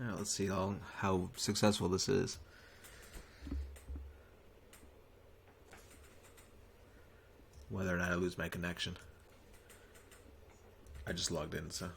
Alright, let's see how successful this is. Whether or not I lose my connection. I just logged in, so.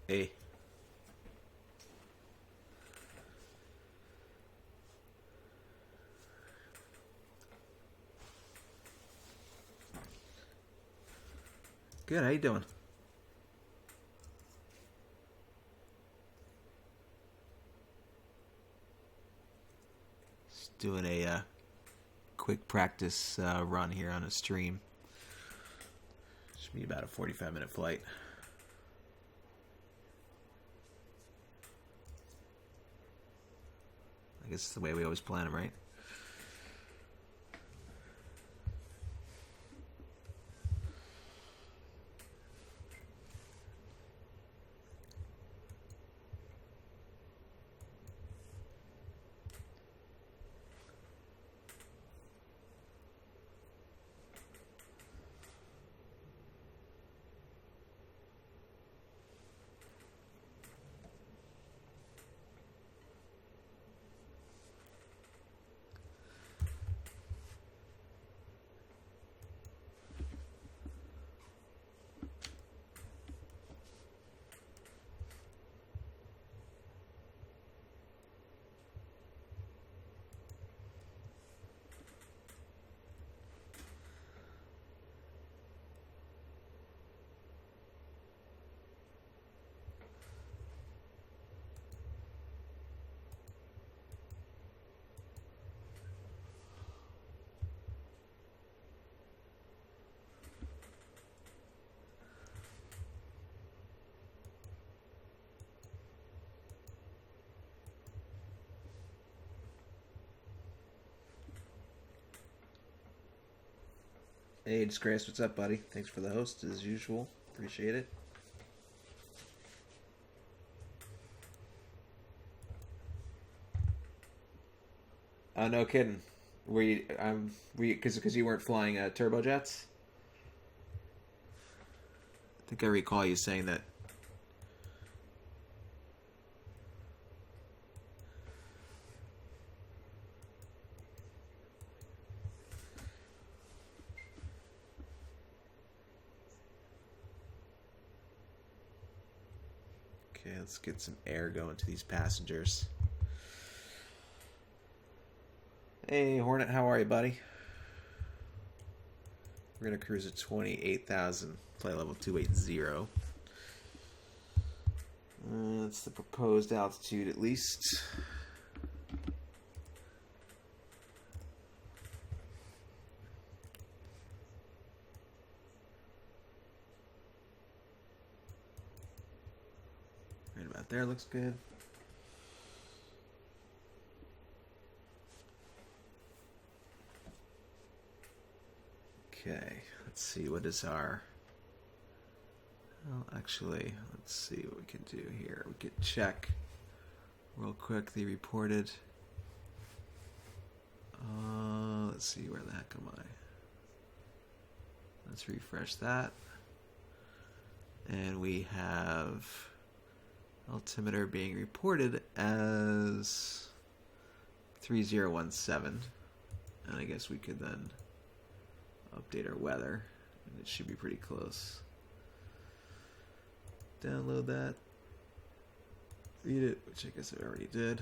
Hey. Good, how you doing? Just doing a quick practice run here on a stream. Should be about a 45-minute flight. I guess it's the way we always plan them, right? Hey, Disgrace, what's up, buddy? Thanks for the host, as usual. Appreciate it. Oh, no kidding. Were you, because you weren't flying turbojets? I think I recall you saying that. Okay, let's get some air going to these passengers. Hey, Hornet, how are you, buddy? We're going to cruise at 28,000, flight level 280. That's the proposed altitude, at least. Right about there looks good. Okay, let's see, what is our... Well, actually, let's see what we can do here. We could check real quick the reported. Let's see, where the heck am I? Let's refresh that. And we have altimeter being reported as 3017. And I guess we could then update our weather, and it should be pretty close. Download that, read it, which I guess I already did,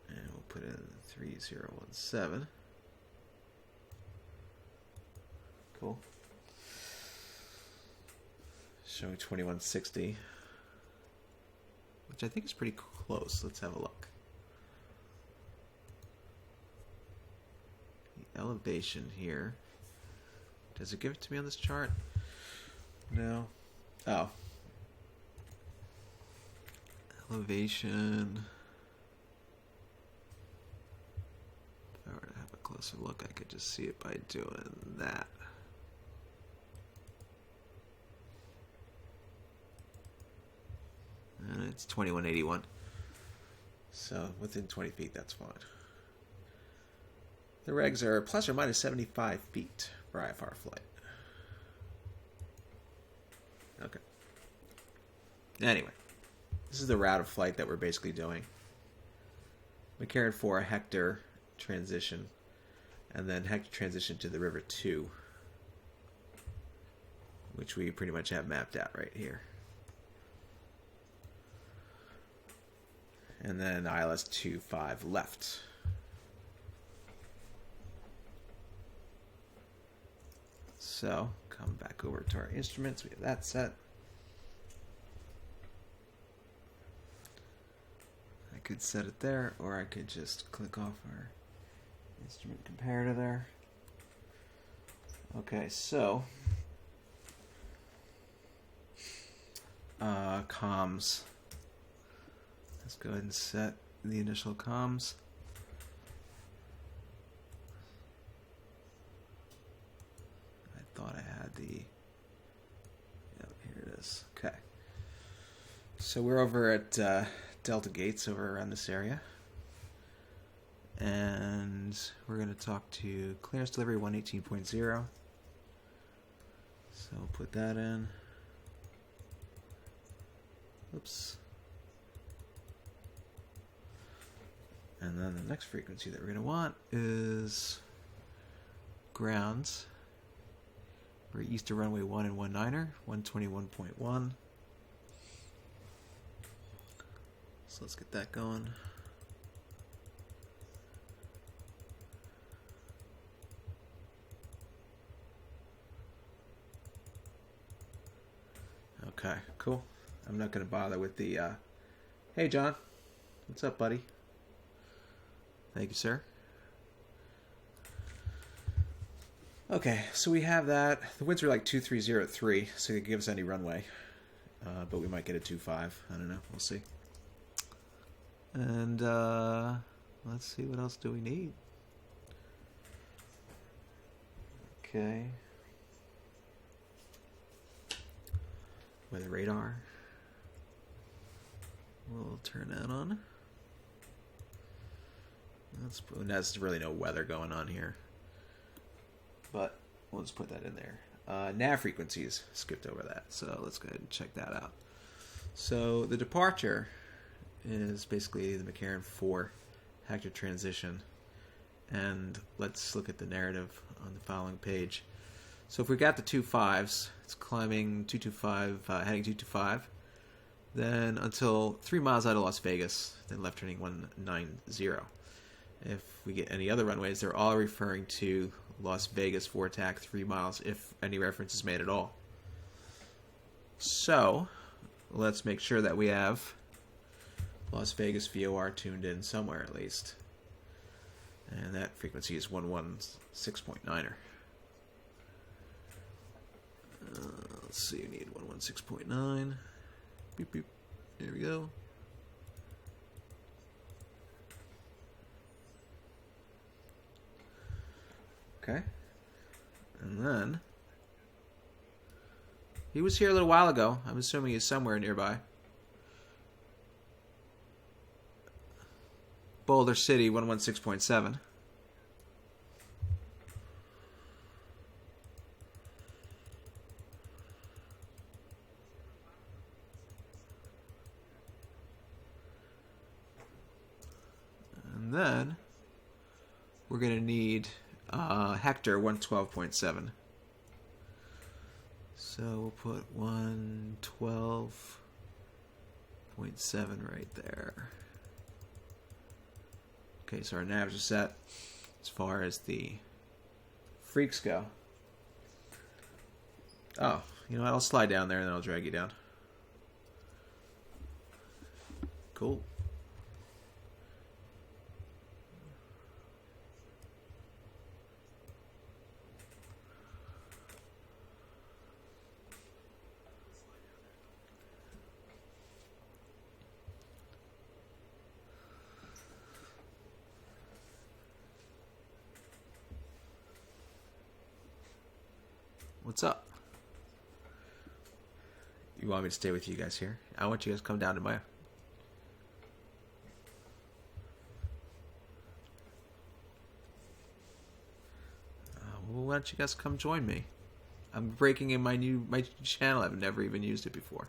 and we'll put in 3017. Cool. Showing 2160, which I think is pretty close. Let's have a look. The elevation here, does it give it to me on this chart? No. Oh. Elevation. If I were to have a closer look, I could just see it by doing that. And it's 2181. So within 20 feet, that's fine. The regs are plus or minus 75 feet for IFR flight. Okay. Anyway, this is the route of flight that we're basically doing. McCarran 4, Hector transition, and then Hector transition to the River 2, which we pretty much have mapped out right here. And then ILS 25 left. So, come back over to our instruments. We have that set. I could set it there, or I could just click off our instrument comparator there. Okay, so comms. Let's go ahead and set the initial comms. I thought I had the... Yep, here it is. Okay. So we're over at Delta Gates over around this area. And we're going to talk to clearance delivery 118.0. So we'll put that in. Oops. And then the next frequency that we're going to want is grounds. We're east of runway 1 and 19er, 121.1. So let's get that going. Okay, cool. I'm not going to bother with the, hey John, what's up buddy? Thank you, sir. Okay, so we have that. The winds are like 2303, so it gives any runway. But we might get a 25. I don't know. We'll see. And let's see, what else do we need? Okay. Weather radar. We'll turn that on. There's really no weather going on here, but we'll just put that in there. Nav frequencies, skipped over that, so let's go ahead and check that out. So the departure is basically the McCarran 4 Hector transition, and let's look at the narrative on the following page. So if we got the 2.5s, it's climbing 225, heading 225, then until 3 miles out of Las Vegas, then left turning 190. If we get any other runways, they're all referring to Las Vegas for attack 3 miles, if any reference is made at all. So, let's make sure that we have Las Vegas VOR tuned in somewhere at least. And that frequency is 116.9er. Let's see, you need 116.9. Beep, beep. There we go. Okay. And then he was here a little while ago. I'm assuming he's somewhere nearby. Boulder City, 116.7. And then we're going to need Hector 112.7. So we'll put 112.7 right there. Okay, so our navs are set as far as the freaks go. Oh, you know what? I'll slide down there and then I'll drag you down. Cool. What's up? You want me to stay with you guys here? I want you guys to come down to my... well, why don't you guys come join me? I'm breaking in my channel. I've never even used it before.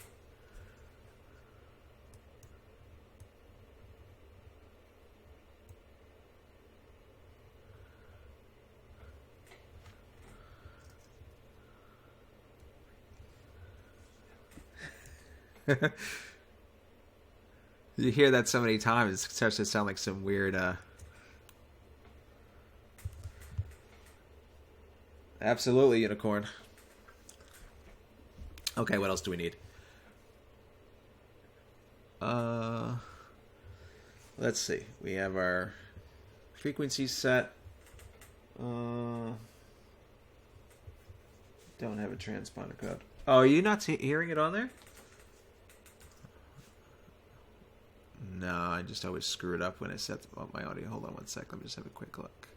You hear that so many times, it starts to sound like some weird, Absolutely, unicorn. Okay, what else do we need? Let's see. We have our frequency set. Don't have a transponder code. Oh, are you not hearing it on there? No, I just always screw it up when I set up my audio. Hold on one sec. Let me just have a quick look.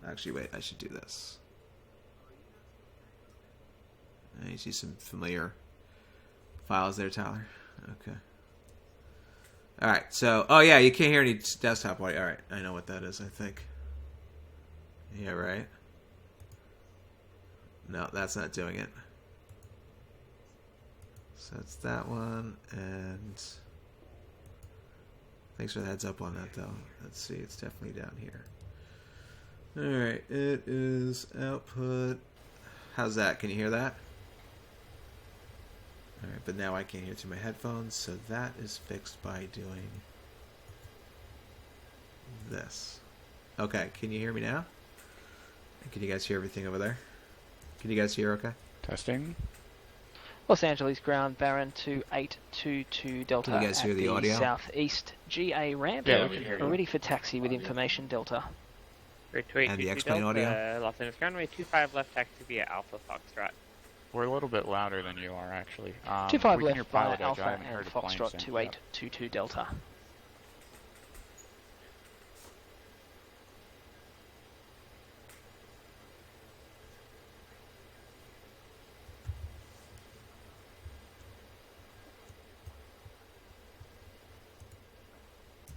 Actually, wait. I should do this. You see some familiar files there, Tyler? Okay. All right. So, oh yeah, you can't hear any desktop audio. All right. I know what that is, I think. Yeah, right? No, that's not doing it. So that's that one, and thanks for the heads up on that, though. Let's see, it's definitely down here. Alright, it is output. How's that? Can you hear that? Alright, but now I can't hear through my headphones, so that is fixed by doing this. Okay, can you hear me now? Can you guys hear everything over there? Can you guys hear okay? Testing. Los Angeles ground, Baron 2822 Delta. Can you guys hear the audio? Southeast GA ramp. Yeah, we can hear you. Ready for taxi with information, Delta. And the X-plane audio? Los Angeles ground, runway 25 left, taxi via Alpha Foxtrot. We're a little bit louder than you are, actually. 25 we can hear left via PilotEdge. I Alpha haven't and heard a plane Foxtrot since. 2822 Delta.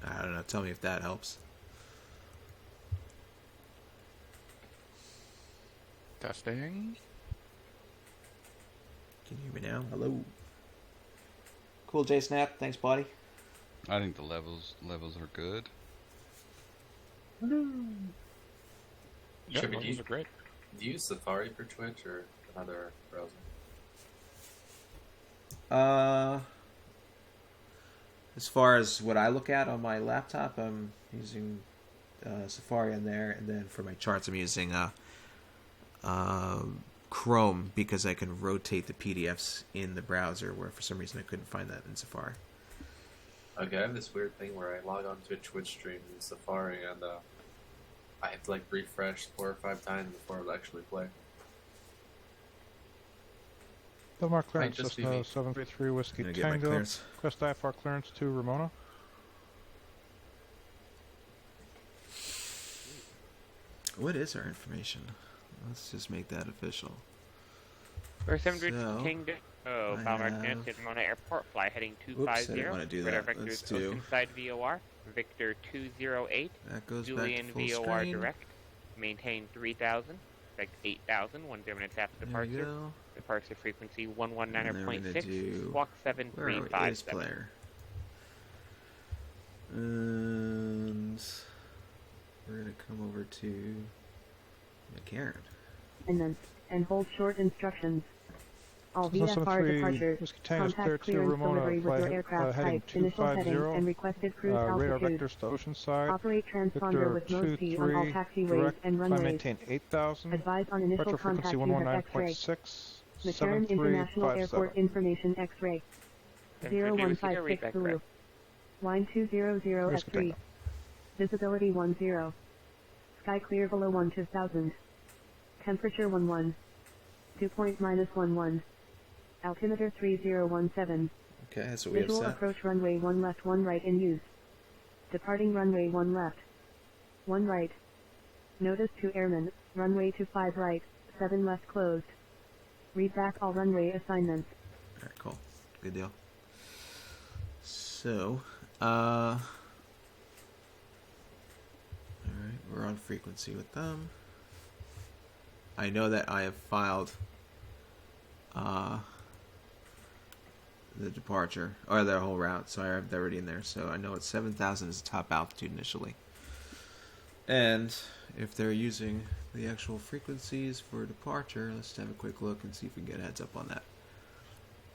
I don't know. Tell me if that helps. Testing. Can you hear me now? Hello. Cool, J Snap. Thanks, buddy. I think the levels are good. Yeah, Should we levels are great. Do you use Safari for Twitch or another browser? As far as what I look at on my laptop, I'm using Safari on there, and then for my charts, I'm using Chrome because I can rotate the PDFs in the browser, where for some reason I couldn't find that in Safari. Okay, I have this weird thing where I log on to a Twitch stream in Safari and I have to like refresh 4 or 5 times before it'll actually play. Delmar clearance, just Cessna be me. 733 Whiskey I'm gonna get my Tango. clearance. Quest IFR clearance to Ramona. What is our information? Let's just make that official. First 7 So, Tango, I Palmer have- Connecticut, Ramona Airport, fly heading Oops, I 250. didn't want to do Radar that. vectors Let's do. Oceanside VOR, Victor 208, That goes Julian back to full VOR screen. direct, maintain 3000, expect 8000, 1 minutes after There we departure. go. Departure frequency And then we're gonna 119.6, do- squawk Where are we? Ace 7357. player. And we're gonna come over to McCarran. and hold short instructions. All Cessna VFR 733 departures, Whiskey Tango is clear contact to clearance Ramona. delivery with your Fly aircraft heading type, initial heading, 250. and requested cruise Radar altitude. vectors to Oceanside. Operate transponder Victor with mode P on all 23 taxiways direct. and Fly runways. maintain 8000. Advise on initial Retro contact frequency you have X-ray. 119.6. McCarran International Airport 7357. information X-ray. 0156 Peru. Line 200 Whiskey F3. Tango. Visibility 10. Sky clear below 12,000. Temperature 11. Dew point -11. Altimeter 3017. Okay, that's what we have Visual set. approach runway 1 left 1 right in use. Departing runway 1 left. 1 right. Notice to airmen, runway 25 right, 7 left closed. Read back all runway assignments. Alright, cool. Good deal. So, alright, we're on frequency with them. I know that I have filed the departure, or their whole route, so I have that already in there. So I know it's 7,000 is the top altitude initially. And if they're using the actual frequencies for departure, let's have a quick look and see if we can get a heads up on that.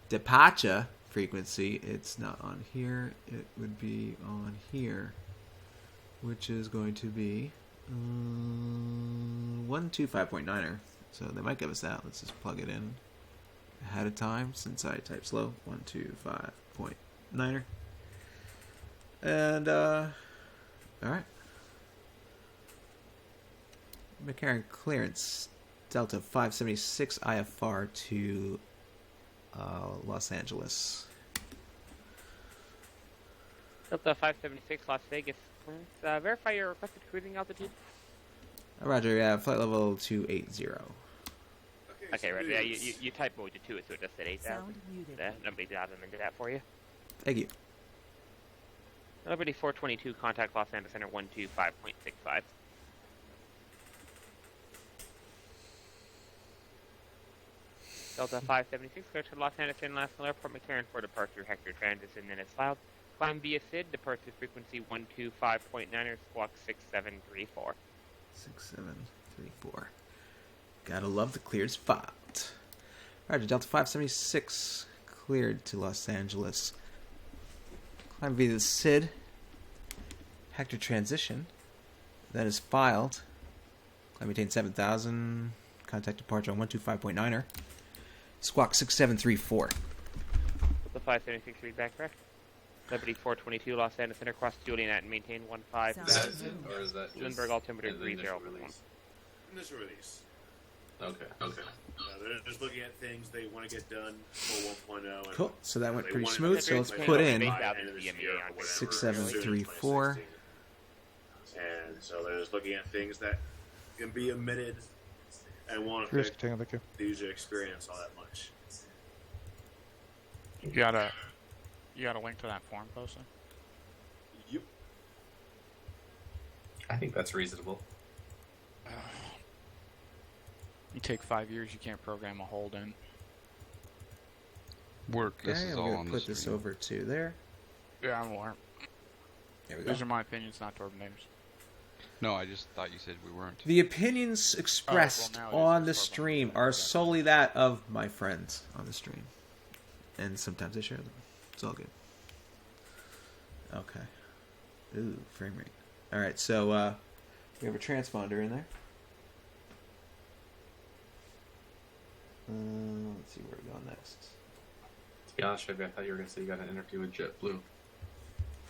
Departure frequency, it's not on here, it would be on here, which is going to be 125.9er. So they might give us that. Let's just plug it in ahead of time since I type slow. 125.9er. And alright. McCarran clearance Delta 576 IFR to Los Angeles. Delta 576 Las Vegas clearance. Verify your requested cruising altitude. Roger, yeah, flight level 280. Okay, right. Yeah, you typed mode to 2, so it just said 8,000. Nobody's added into that for you. Thank you. Liberty 422, contact Los Angeles Center 125.65. Delta 576, clear to Los Angeles International Airport, McCarran for departure, Hector transition, then it's filed. Climb via SID, departure frequency 125.9er, squawk 6734. 6734. Gotta love the cleared spot. Roger, Delta 576 cleared to Los Angeles. Climb via the SID. Hector transition. That is filed. Climb maintain 7,000. Contact departure on 125.9er. Squawk 6734. Delta 576, read back correct. Liberty 422, Los Angeles Center, cross Julian at and maintain 15. That's it, or is that Lindbergh altimeter in the 30. initial release? Initial release. Okay. They're just looking at things they want to get done for 1.0. And Cool. So that went they pretty want smooth. to So let's make put it in by the end of this year or whatever, 6734. soon as 2016. And so they're just looking at things that can be omitted and won't Risk affect tango, thank you. the user experience all that much. You got a link to that forum posting? Yep. I think that's reasonable. You take 5 years, you can't program a hold in. Work. This Okay, is I'm all going on to the put this stream. over to there. Yeah, I'm aware. There we go. These are my opinions, not Torbenators. No, I just thought you said we weren't. The opinions expressed now it is on the expressed on stream the are stream. solely that of my friends on the stream. And sometimes I share them. It's all good. Okay. Ooh, frame rate. Alright, so we have a transponder in there. Let's see where we're going next. To be honest with you, I thought you were going to say you got an interview with JetBlue.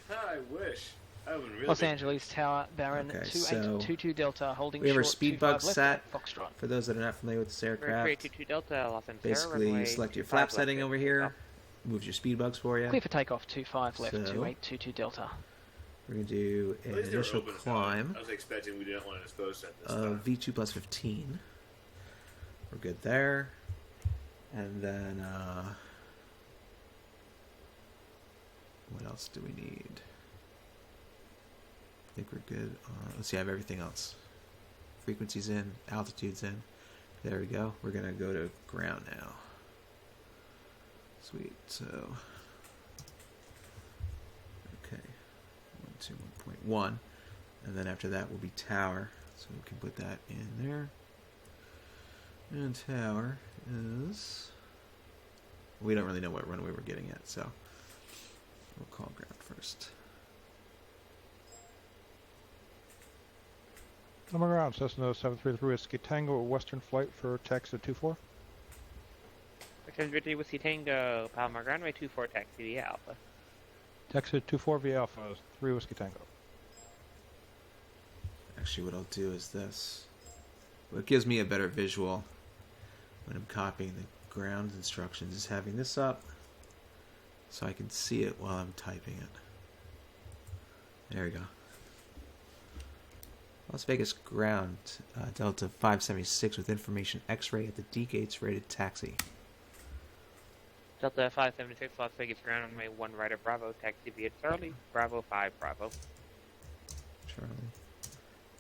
I wish. I haven't really Los been- Angeles Tower, Baron Okay, 2822 Delta, holding we have our short, speed 25 bugs left, set. Foxtrot. For those that are not familiar with this Liberty aircraft, 322 Delta, Los Angeles basically runway you select your 25 flap left, setting over here, moves your speed bugs for you. Clear for takeoff, 25 left, So- 2822 Delta. We're going to do At an least they were initial open about it. climb I was expecting we didn't want to dispose at this of time. V2 plus 15. We're good there. And then, what else do we need? I think we're good. Let's see, I have everything else. Frequencies in, altitudes in. There we go. We're going to go to ground now. Sweet. So, okay. 121.1. And then after that will be tower. So we can put that in there. And tower is... We don't really know what runway we're getting at, so we'll call ground first. Number ground, Cessna 733 Whiskey Tango, Western flight for taxi 24. Liberty Whiskey Tango, Palomar runway 24, taxi via Alpha. Taxi 24 via Alpha, 3 Whiskey Tango. Actually, what I'll do is this. What gives me a better visual when I'm copying the ground instructions is having this up so I can see it while I'm typing it. There we go. Las Vegas ground, Delta 576 with information X-ray at the D gates rated taxi. Delta 576, Las Vegas ground runway 1 right of Bravo, taxi via Charlie, Bravo 5, Bravo. Charlie,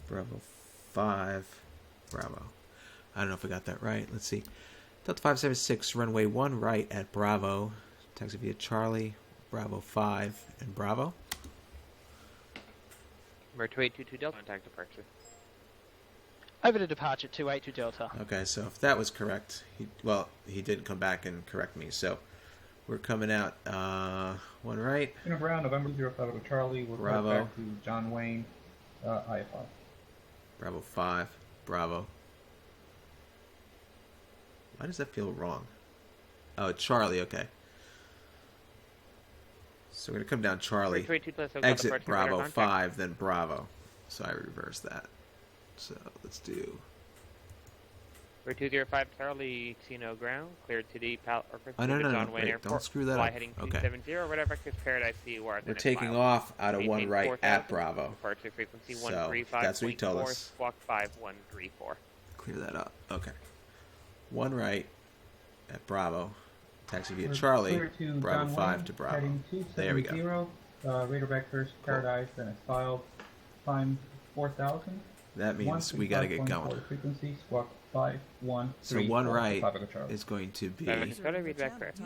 Bravo 5, Bravo. I don't know if I got that right. Let's see. Delta 576, runway 1 right at Bravo, taxi via Charlie, Bravo 5, and Bravo. Number 2822 Delta, contact departure. Over to departure 282 Delta. Okay, so if that was correct, he did come back and correct me. So we're coming out 1 right. Inner ground, November 05 to Charlie. We'll Bravo. go back to John Wayne, IFI. Bravo 5, Bravo. Why does that feel wrong? Oh, Charlie, okay. So we're going to come down Charlie, 322 exit Bravo 5, then Bravo. So I reversed that. So let's do... 3205 Charlie, Casino ground, cleared to the John no, Wayne wait, Airport. don't screw that Fly up. heading Okay. 270, Red Breakfast Paradise CUR. We're taking off out of 1 right at Bravo. Departure frequency So 135.4, that's what you told us. squawk 5134. Clear that up. Okay. 1 right at Bravo. Taxi via Charlie. Clear to Bravo John 5 Wayne, to Bravo. Heading There we go. 270, Raider Vectors, Paradise, then it's filed. Climb 4000. That means we got to get going. Frequency, squawk 513. So 1 right is going to be... Read back first.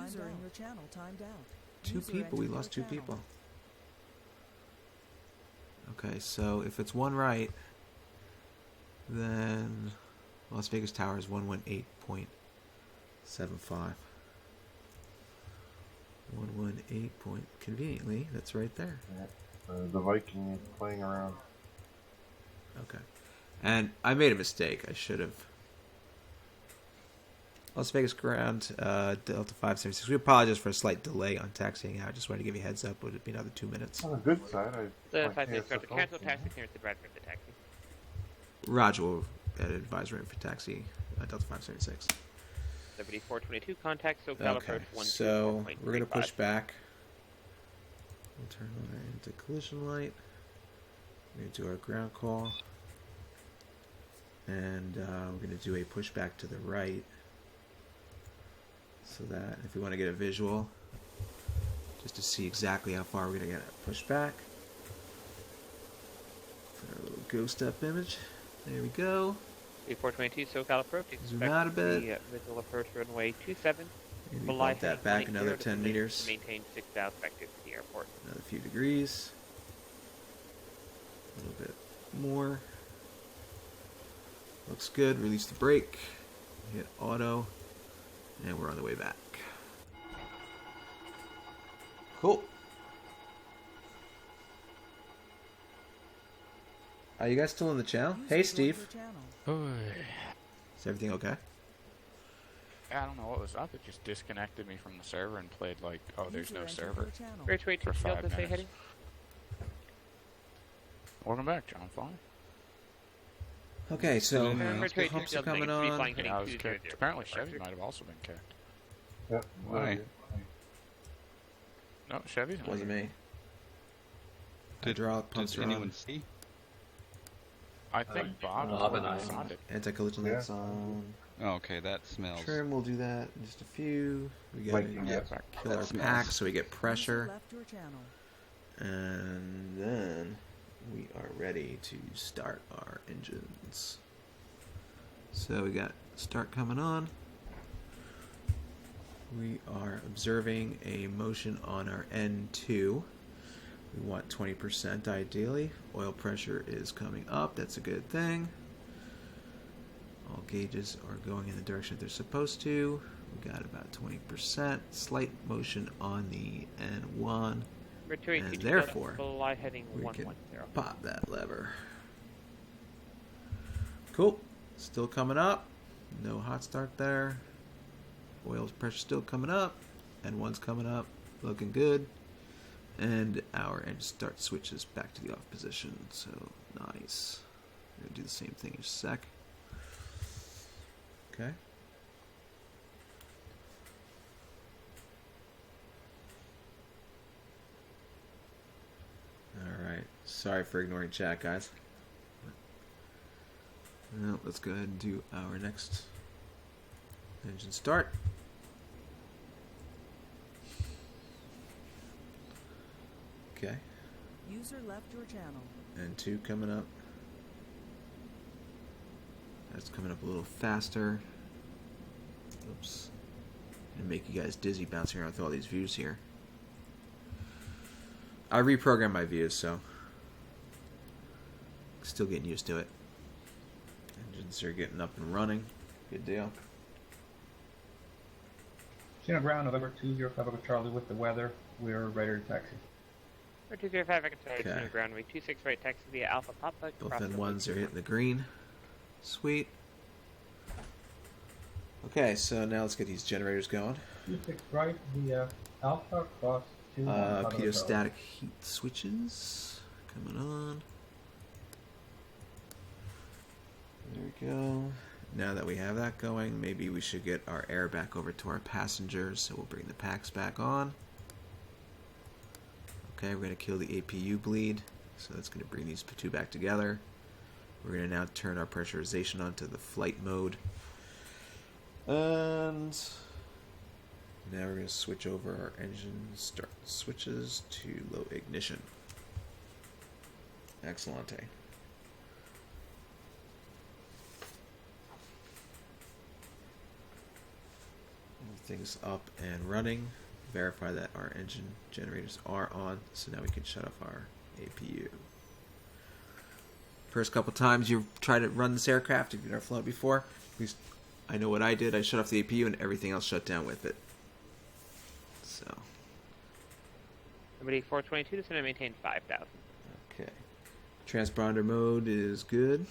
2 people. We lost 2 people. Okay, so if it's 1 right, then Las Vegas Tower is 118.75. 118 point. Conveniently, that's right there. Yeah. The Viking is playing around. Okay. And I made a mistake. I should have. Las Vegas ground, Delta 576. We apologize for a slight delay on taxiing out. Just wanted to give you a heads up. Would it be another 2 minutes? On the good side, The 564 to cancel taxi clearance to Bradford the taxi. Roger, will at advisory for taxi, Delta 576. 7422 contact SoCal Okay, approach 124.35. so we're going to push back. We'll turn on our anti-collision light. We're going to do our ground call. And we're going to do a pushback to the right. So that if we want to get a visual, just to see exactly how far we're going to get pushed back. Put our little ghost up image. There we go. 3422 SoCal approach. Zoom out a bit. The visual approach runway 27. Maybe bump that back another 10 meters. Maintain 6,000 vectors to the airport. Another few degrees. A little bit more. Looks good. Release the brake. Hit auto. And we're on the way back. Cool. Are you guys still in the channel? Hey, Steve. Is everything okay? I don't know what was up. It just disconnected me from the server and played like, oh, there's no server. Great way to Delta say heading. Welcome back, John. Fine. Okay, so Great humps are coming on. Yeah, I was kicked. Apparently Chevy might have also been kicked. Yep. Why? No, Chevy's not. Wasn't me. Hydraulic pumps Did are on. anyone see? I think Bob and I. signed it. Anti-collision Yeah. lights on. Oh, okay, that smells. Trim, we'll do that in just a few. We gotta Viking, get yeah. kill our That smells. pack so we get pressure. And then we are ready to start our engines. So we got start coming on. We are observing a motion on our N2. We want 20% ideally. Oil pressure is coming up. That's a good thing. All gauges are going in the direction they're supposed to. We got about 20%. Slight motion on the N1. And therefore, we can pop that lever. Cool. Still coming up. No hot start there. Oil pressure still coming up. N1's coming up. Looking good. And our engine start switches back to the off position. So nice. We're going to do the same thing in a sec. Okay. Alright. Sorry for ignoring chat, guys. Well, let's go ahead and do our next engine start. Okay. User left your channel. And 2 coming up. That's coming up a little faster. Oops. Gonna make you guys dizzy bouncing around with all these views here. I reprogrammed my views, so still getting used to it. Engines are getting up and running. Good deal. Chino ground, November 205 Echo Charlie with the weather. We're ready to taxi. For 205 Echo Charlie, Okay. Chino ground, way 26 right, taxi via Alpha Papa. Both cross N1s are runway hitting the green. Sweet. Okay, so now let's get these generators going. 26 right via Alpha cross 21. Pitot heat switches coming on. There we go. Now that we have that going, maybe we should get our air back over to our passengers, so we'll bring the packs back on. Okay, we're going to kill the APU bleed, so that's going to bring these two back together. We're going to now turn our pressurization onto the flight mode. And now we're going to switch over our engine start switches to low ignition. Excellent. Everything's up and running. Verify that our engine generators are on, so now we can shut off our APU. First couple times you try to run this aircraft, if you've never flown it before, at least I know what I did. I shut off the APU and everything else shut down with it. So. Somebody 422 to center maintain 5,000. Okay. Transponder mode is good.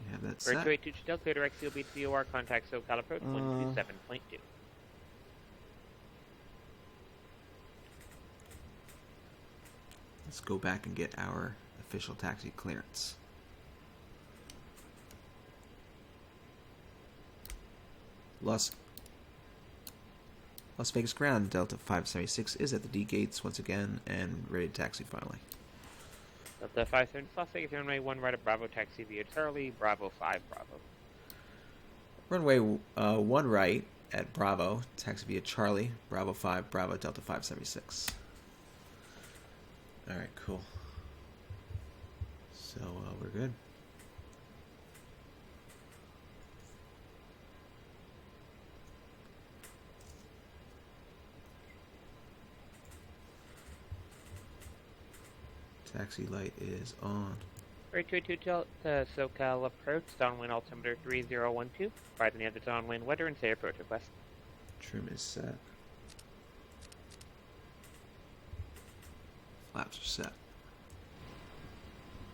We have that set. 282 Chanel, clear direct CLB to VOR, contact SoCal approach 127.2. Let's go back and get our official taxi clearance. Las Vegas ground, Delta 576 is at the D gates once again and ready to taxi finally. Delta 570, Las Vegas runway 1 right at Bravo, taxi via Charlie, Bravo 5, Bravo. Runway 1 right at Bravo, taxi via Charlie, Bravo 5, Bravo, Delta 576. Alright, cool. So, we're good. Taxi light is on. 282 SoCal approach, downwind altimeter 3012. Provide any other downwind weather and say approach request. Trim is set. Flaps are set.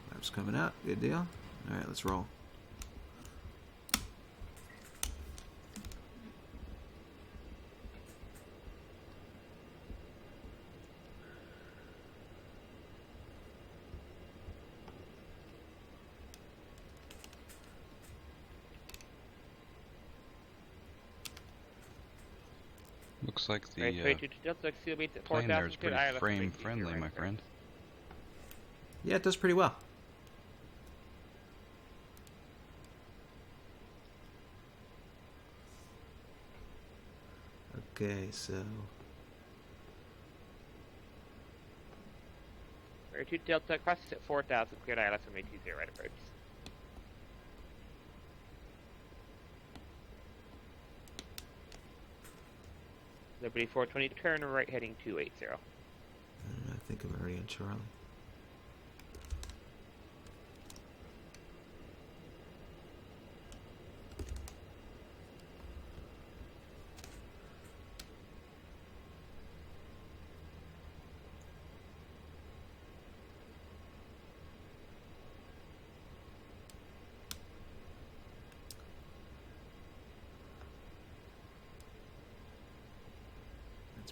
Flaps coming out. Good deal. Alright, let's roll. Looks like the plane there is pretty frame friendly, my friend. Yeah, it does pretty well. Okay, so 2 Delta crosses at 4,000, cleared ILS runway 20 right approach. Liberty 420, turn right heading 280. I think I'm already in Charlie.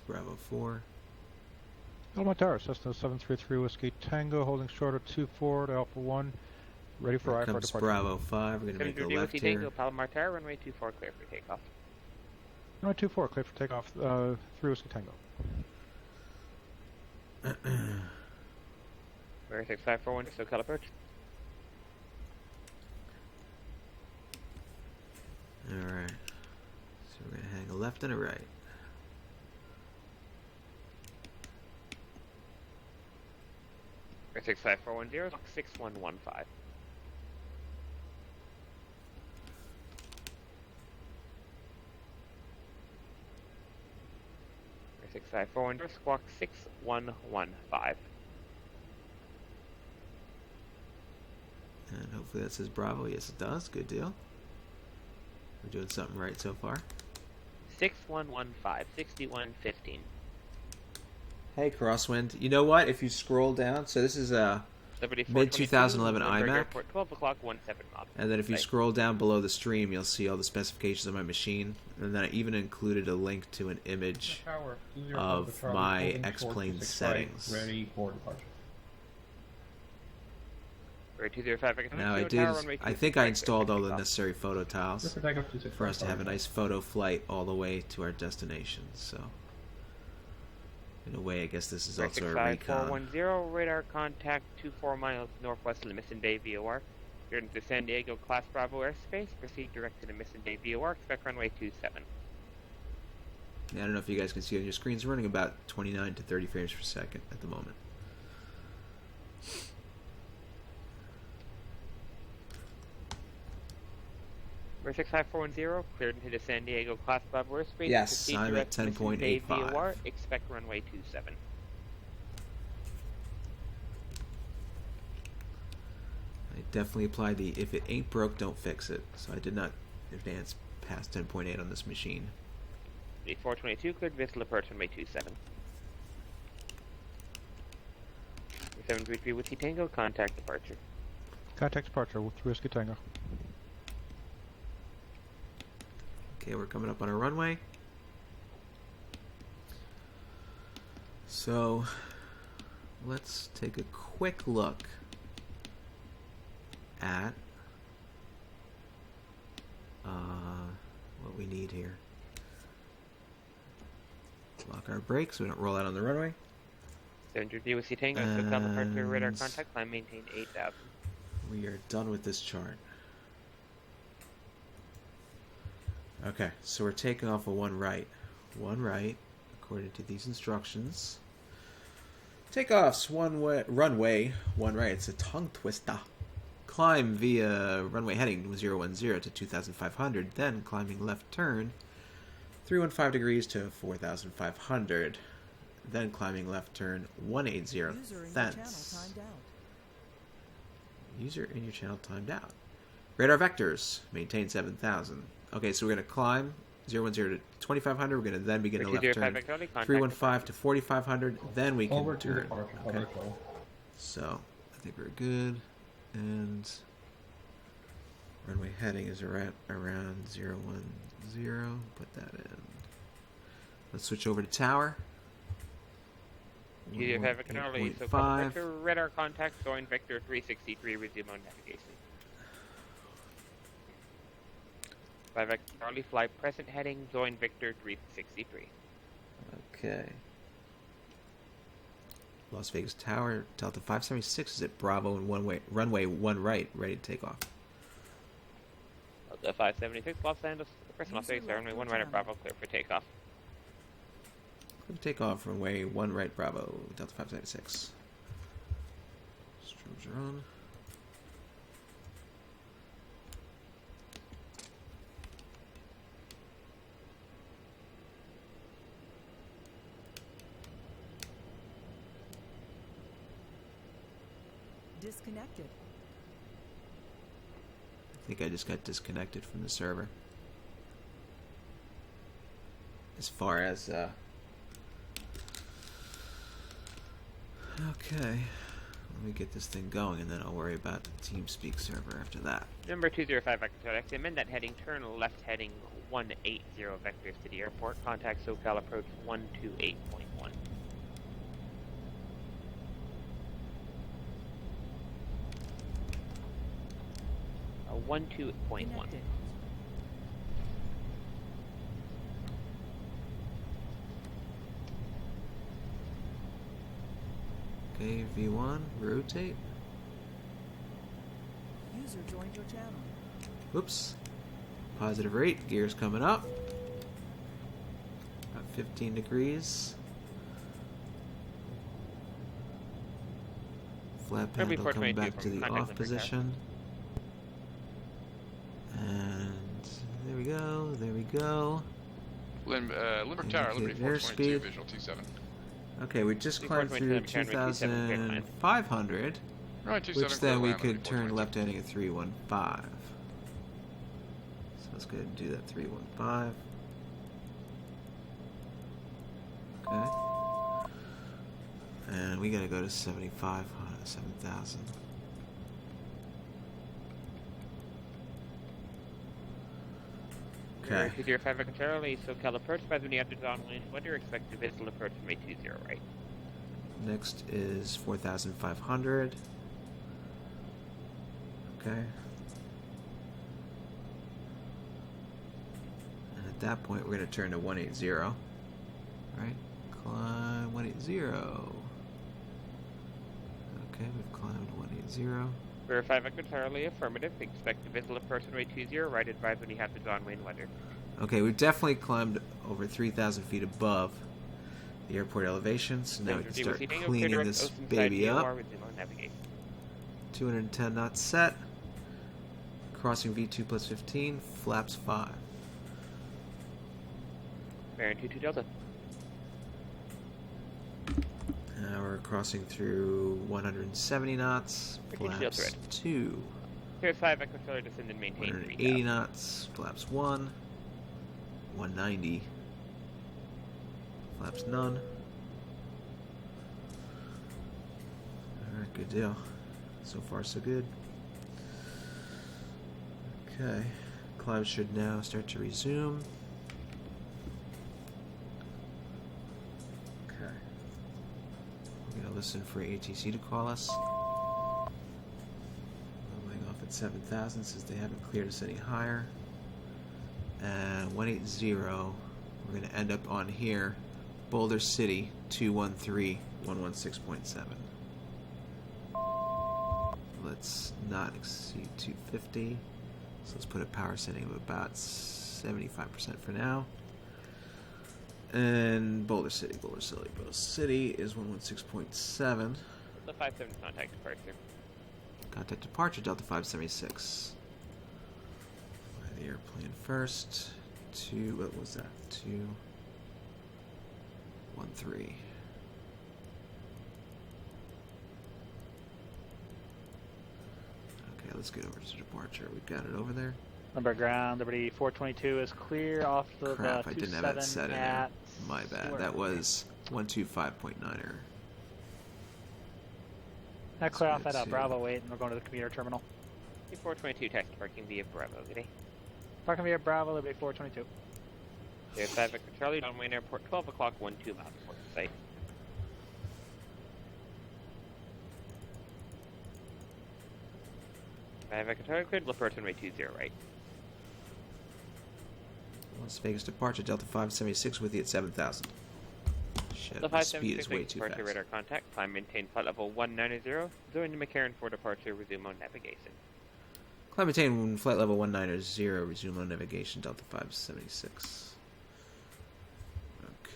Bravo 4. Element Tower, Cessna 733 Whiskey Tango, holding short of 24 to Alpha 1, ready for Here IFR comes departure. Bravo 5, we're going to make a left here. Tango, Palomar Tower, runway 24, clear for takeoff. Runway 24, clear for takeoff, 3 Whiskey Tango. We're 6541 to SoCal approach. left and a right. For 65410, 6115. For 65410, squawk 6115. And hopefully that says Bravo. Yes, it does. Good deal. We're doing something right so far. 6115, 6115. Hey, Crosswind. You know what? If you scroll down, so this is a mid 2011 iMac. 12 o'clock, 17 miles. And then if you scroll down below the stream, you'll see all the specifications of my machine. And then I even included a link to an image of my X-Plane settings. Ready for departure. Now I think I installed all the necessary photo tiles for us to have a nice photo flight all the way to our destination. So, in a way, I guess this is also a recon. 410, radar contact 24 miles northwest of the Mission Bay VOR. You're into San Diego Class Bravo airspace. Proceed direct to the Mission Bay VOR. Expect runway 27. I don't know if you guys can see on your screens. We're running about 29 to 30 frames per second at the moment. For 65410, cleared into the San Diego Class Bravo airspace. Yes, I'm at 10.85. Expect runway 27. I definitely applied the if it ain't broke, don't fix it. So I did not advance past 10.8 on this machine. The 422 cleared vessel approach runway 27. 733 Whiskey Tango, contact departure. Contact departure with Whiskey Tango. Okay, we're coming up on our runway. So, let's take a quick look at what we need here. Lock our brakes so we don't roll out on the runway. 733 Whiskey Tango, SoCal departure, radar contact, climb maintain 8,000. We are done with this chart. Okay, so we're taking off a one right, according to these instructions. Takeoff's runway, one right. It's a tongue twister. Climb via runway heading 010 to 2,500, then climbing left turn 315 degrees to 4,500, then climbing left turn 180 thence. User in your channel timed out. Radar vectors maintain 7,000. Okay, so we're going to climb 010 to 2,500. We're going to then begin a left turn 315 to 4,500. Then we can turn. Okay. So I think we're good. And runway heading is around 010. Put that in. Let's switch over to tower. Radar contact, join vector 363, resume on navigation. By vector Charlie, fly present heading, join Victor 363. Okay. Las Vegas Tower, Delta 576 is at Bravo and runway 1 right, ready to take off. Delta 576, Los Angeles, Las Vegas, runway 1 right at Bravo, clear for takeoff. Clear for takeoff, runway 1 right, Bravo, Delta 576. Strobes are on. Disconnected. I think I just got disconnected from the server. As far as, okay. Let me get this thing going, and then I'll worry about the TeamSpeak server after that. Number 205 Vector X, amend that heading, turn left heading 180 vectors to the airport. Contact SoCal approach 128.1. 12.1. Okay, V1, rotate. User joined your channel. Whoops. Positive rate, gears coming up. 15 degrees. Flat Kirby handle coming 422 back to from the contact off number position. And there we go, there we go. Limerick Tower, Liberty 422, Airspeed. visual 27. Okay, we just climbed through 2,500, Right, 27, which then we land, could Liberty turn 422. left heading at 315. So let's go ahead and do that 315. Okay. And we gotta go to 7,000. Okay. 205 Echo Charlie, SoCal approach by the after downwind. Weather expected visual approach from 820 right. Next is 4,500. Okay. And at that point, we're going to turn to 180. Right? Climb 180. Okay, we've climbed 180. Verify Echo Charlie, affirmative. Expect visual approach from 820 right. Advise when you have the downwind weather. Okay, we've definitely climbed over 3,000 feet above the airport elevation, so now we can start cleaning this baby up. 210 knots set. Crossing V2 plus 15, flaps 5. Baron 22 Delta. Now we're crossing through 170 knots, flaps 2. Here's 5 Echo Charlie, descend and maintain 180 knots, flaps 1. 190. Flaps none. Alright, good deal. So far, so good. Okay. Clouds should now start to resume. Okay. We're going to listen for ATC to call us. Leveling off at 7,000 since they haven't cleared us any higher. And 180, we're going to end up on here, Boulder City, 213, 116.7. Let's not exceed 250. So let's put a power setting of about 75% for now. And Boulder City is 116.7. The 57 contact departure. Contact departure, Delta 576. Fly the airplane first. What was that? 213. Okay, let's get over to departure. We've got it over there. Number ground, Liberty 422 is clear off the Crap, I didn't have that set in there. My bad. That was 125.9er. Now clear off at Bravo 8 and we're going to the commuter terminal. 422 taxi parking via Bravo, today. Parking via Bravo, Liberty 422. There's 5 Victor Charlie, Downwind Airport, 12 o'clock, 12 miles port site. Victor Charlie, cleared, LaPorte runway 20 right. Las Vegas departure, Delta 576 with you at 7,000. Shit, The my speed is way too departure fast. radar contact, climb maintain flight level 190, join to McCarran for departure, resume on navigation. Climb maintain flight level 190, resume on navigation, Delta 576.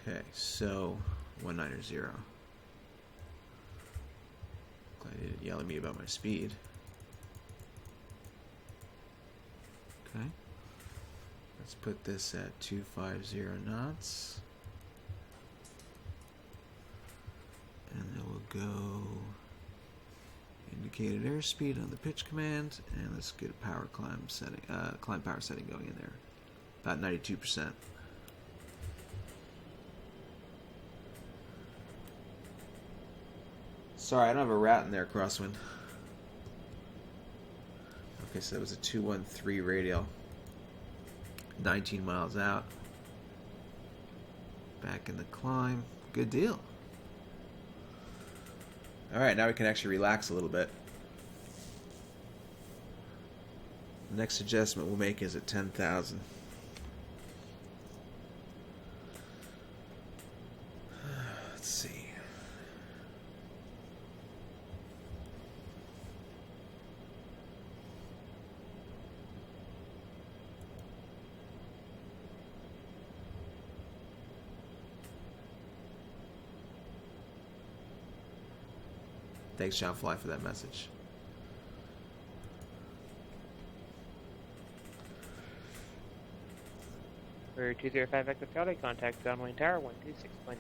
Okay, so 190. Glad you didn't yell at me about my speed. Okay. Let's put this at 250 knots. And then we'll go indicated airspeed on the pitch command, and let's get a power climb setting, climb power setting going in there. About 92%. Sorry, I don't have a rat in there, Crosswind. Okay, so that was a 213 radial. 19 miles out. Back in the climb. Good deal. Alright, now we can actually relax a little bit. The next adjustment we'll make is at 10,000. Let's see. Thanks, John Fly, for that message. For 205 Echo Charlie, contact Downwind Tower 126.8.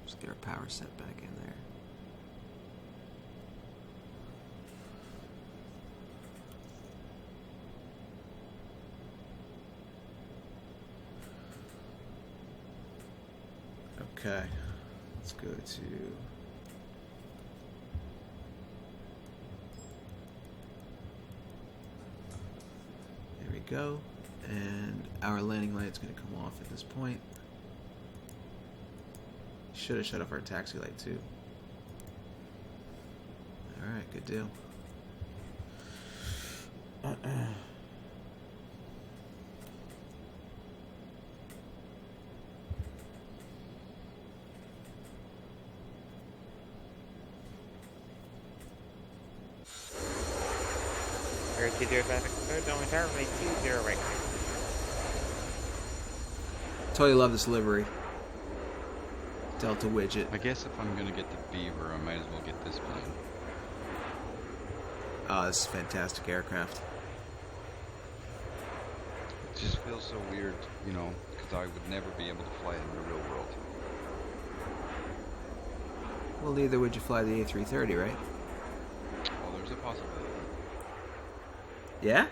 Just get our power set back in there. Okay, let's go to there we go, and our landing light is going to come off at this point. Should have shut off our taxi light too. Alright, good deal. For 205 Downwind Tower, runway 20 right. Totally love this livery. Delta widget. I guess if I'm gonna get the Beaver, I might as well get this plane. Oh, this is a fantastic aircraft. It just feels so weird, you know, because I would never be able to fly it in the real world. Well, neither would you fly the A330, right? Well, there's a possibility. Yeah?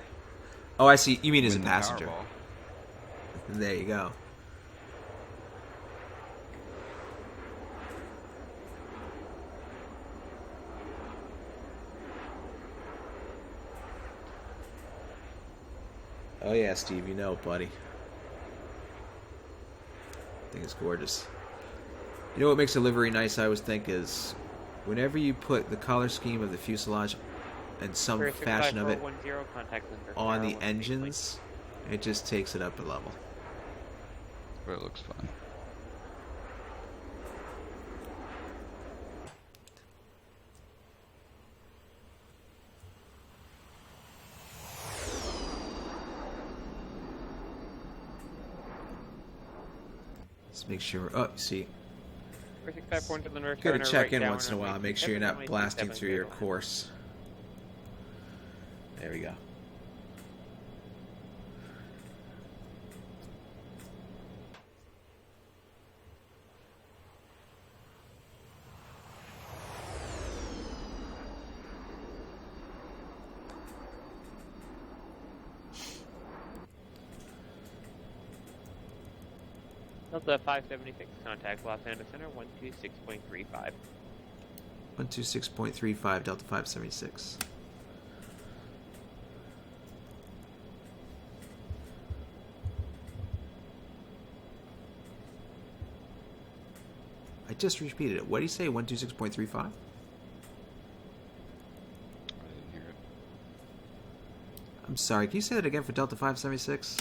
Oh, I see. You mean as a Win the passenger. Powerball. There you go. Oh yeah, Steve, you know, buddy. I think it's gorgeous. You know what makes a livery nice, I always think, is whenever you put the color scheme of the fuselage and some fashion of it on the engines, it just takes it up a level. But it looks fun. Let's make sure. Oh, see. Good Good to check in once in a while. Make sure you're not blasting through your course. There we go. Delta 576, contact Los Angeles Center 126.35. 126.35, Delta 576. I just repeated it. What do you say, 126.35? I didn't hear it. I'm sorry, can you say that again for Delta 576?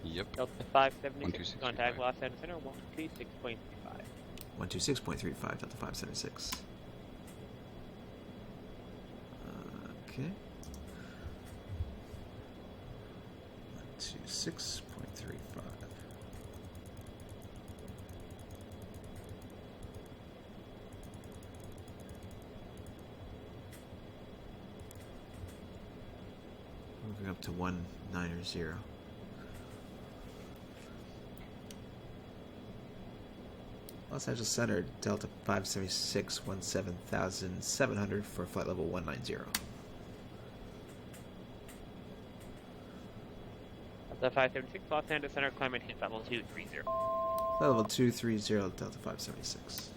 Yep. Delta 576, contact Los Angeles Center 126.35. 126.35, Delta 576. Okay. 126.35. Moving up to 190. Los Angeles Center, Delta 576, 17,700 for flight level 190. Delta 576, Los Angeles Center, climate hit level 230. Flight level 230, Delta 576.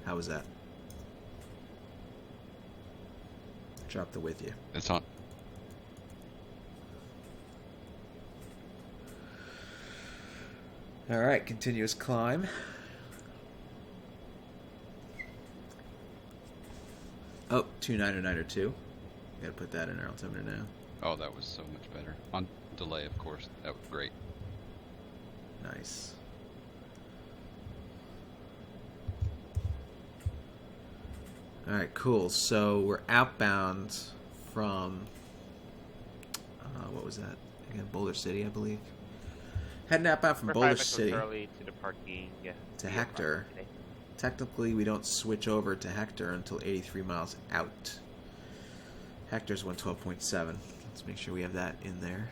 How was that? Drop the with you. It's on. Alright, continuous climb. Oh, 29092. Gotta put that in our altimeter now. Oh, that was so much better. On delay, of course. That was great. Nice. Alright, cool. So we're outbound from what was that? Again, Boulder City, I believe. Heading outbound from Boulder City to departing to Hector technically we don't switch over to Hector until 83 miles out. Hector's 112.7. Let's make sure we have that in there.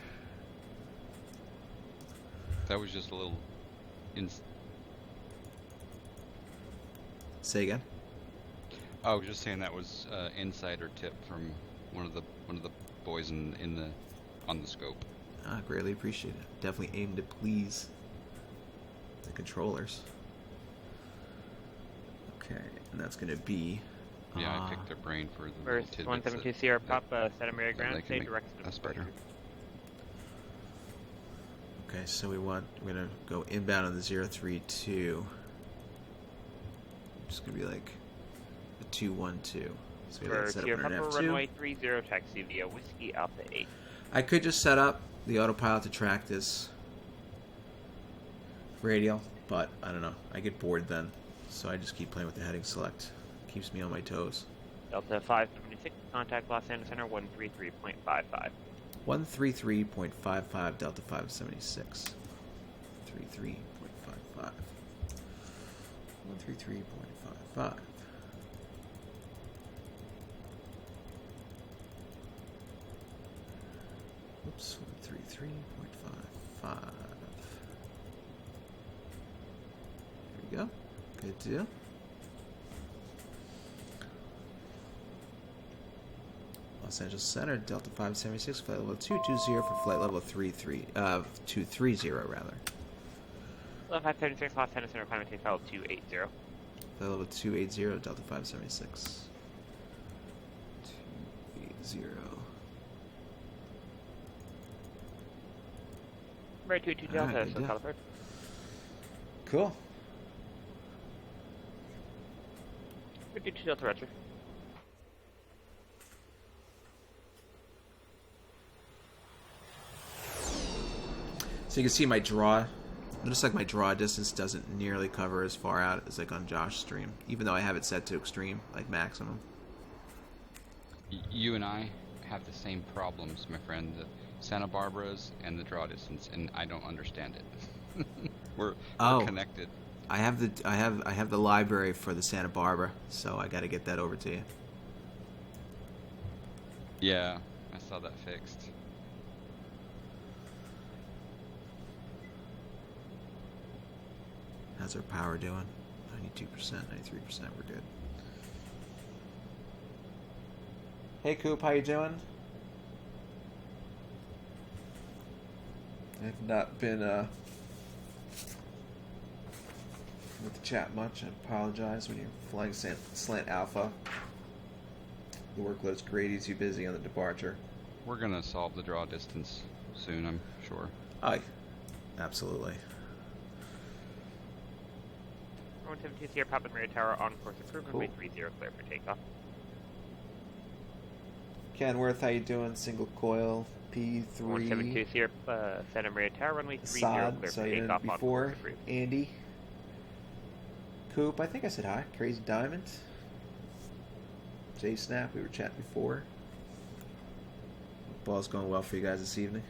That was just a little. Say again. I was just saying that was insider tip from one of the boys on the scope. I greatly appreciate it. Definitely aim to please the controllers. Okay, and that's going to be. Yeah, I picked their brain for the First, little tidbits 172 Sierra Pop, Santa Maria Ground that can State, make direction of us better. Okay, so we're gonna go inbound on the 032. Just gonna be like a 212. So we have that For set up Sierra on an Papa, F2. runway 30, taxi via Whiskey Alpha 8. I could just set up the autopilot to track this radial, but I don't know. I get bored then, so I just keep playing with the heading select. Keeps me on my toes. Delta 576, contact Los Angeles Center 133.55. 133.55 Delta 576. 33.55. 133.55. Oops, 133.55. There we go. Good deal. Los Angeles Center, Delta 576, flight level 220 for flight level 230 rather. Delta 576, Los Angeles Center, climate change level 280. Flight level 280, Delta 576. 280. Right, 22 Delta, Alright, so California. Cool. 52 Delta, Roger. So you can see my draw. Notice like my draw distance doesn't nearly cover as far out as like on Josh's stream, even though I have it set to extreme, like maximum. You and I have the same problems, my friend. The Santa Barbara's and the draw distance, and I don't understand it. we're connected. I have the library for the Santa Barbara, so I got to get that over to you. Yeah, I saw that fixed. How's our power doing? 92%, 93%, we're good. Hey Coop, how you doing? I've not been with the chat much. I apologize when you're flying slant alpha. The workload's great, he's too busy on the departure. We're gonna solve the draw distance soon, I'm sure. Aye, absolutely. 172 Sierra Papa Maria Tower on course approved, runway 30 clear for takeoff. Kenworth, how you doing? Single coil, P3. 172 Sierra Santa Maria Tower, runway 30 Assad, clear so for you takeoff did on before. course approved. Andy. Coop, I think I said hi. Crazy Diamond. J-Snap, we were chatting before. Ball's going well for you guys this evening.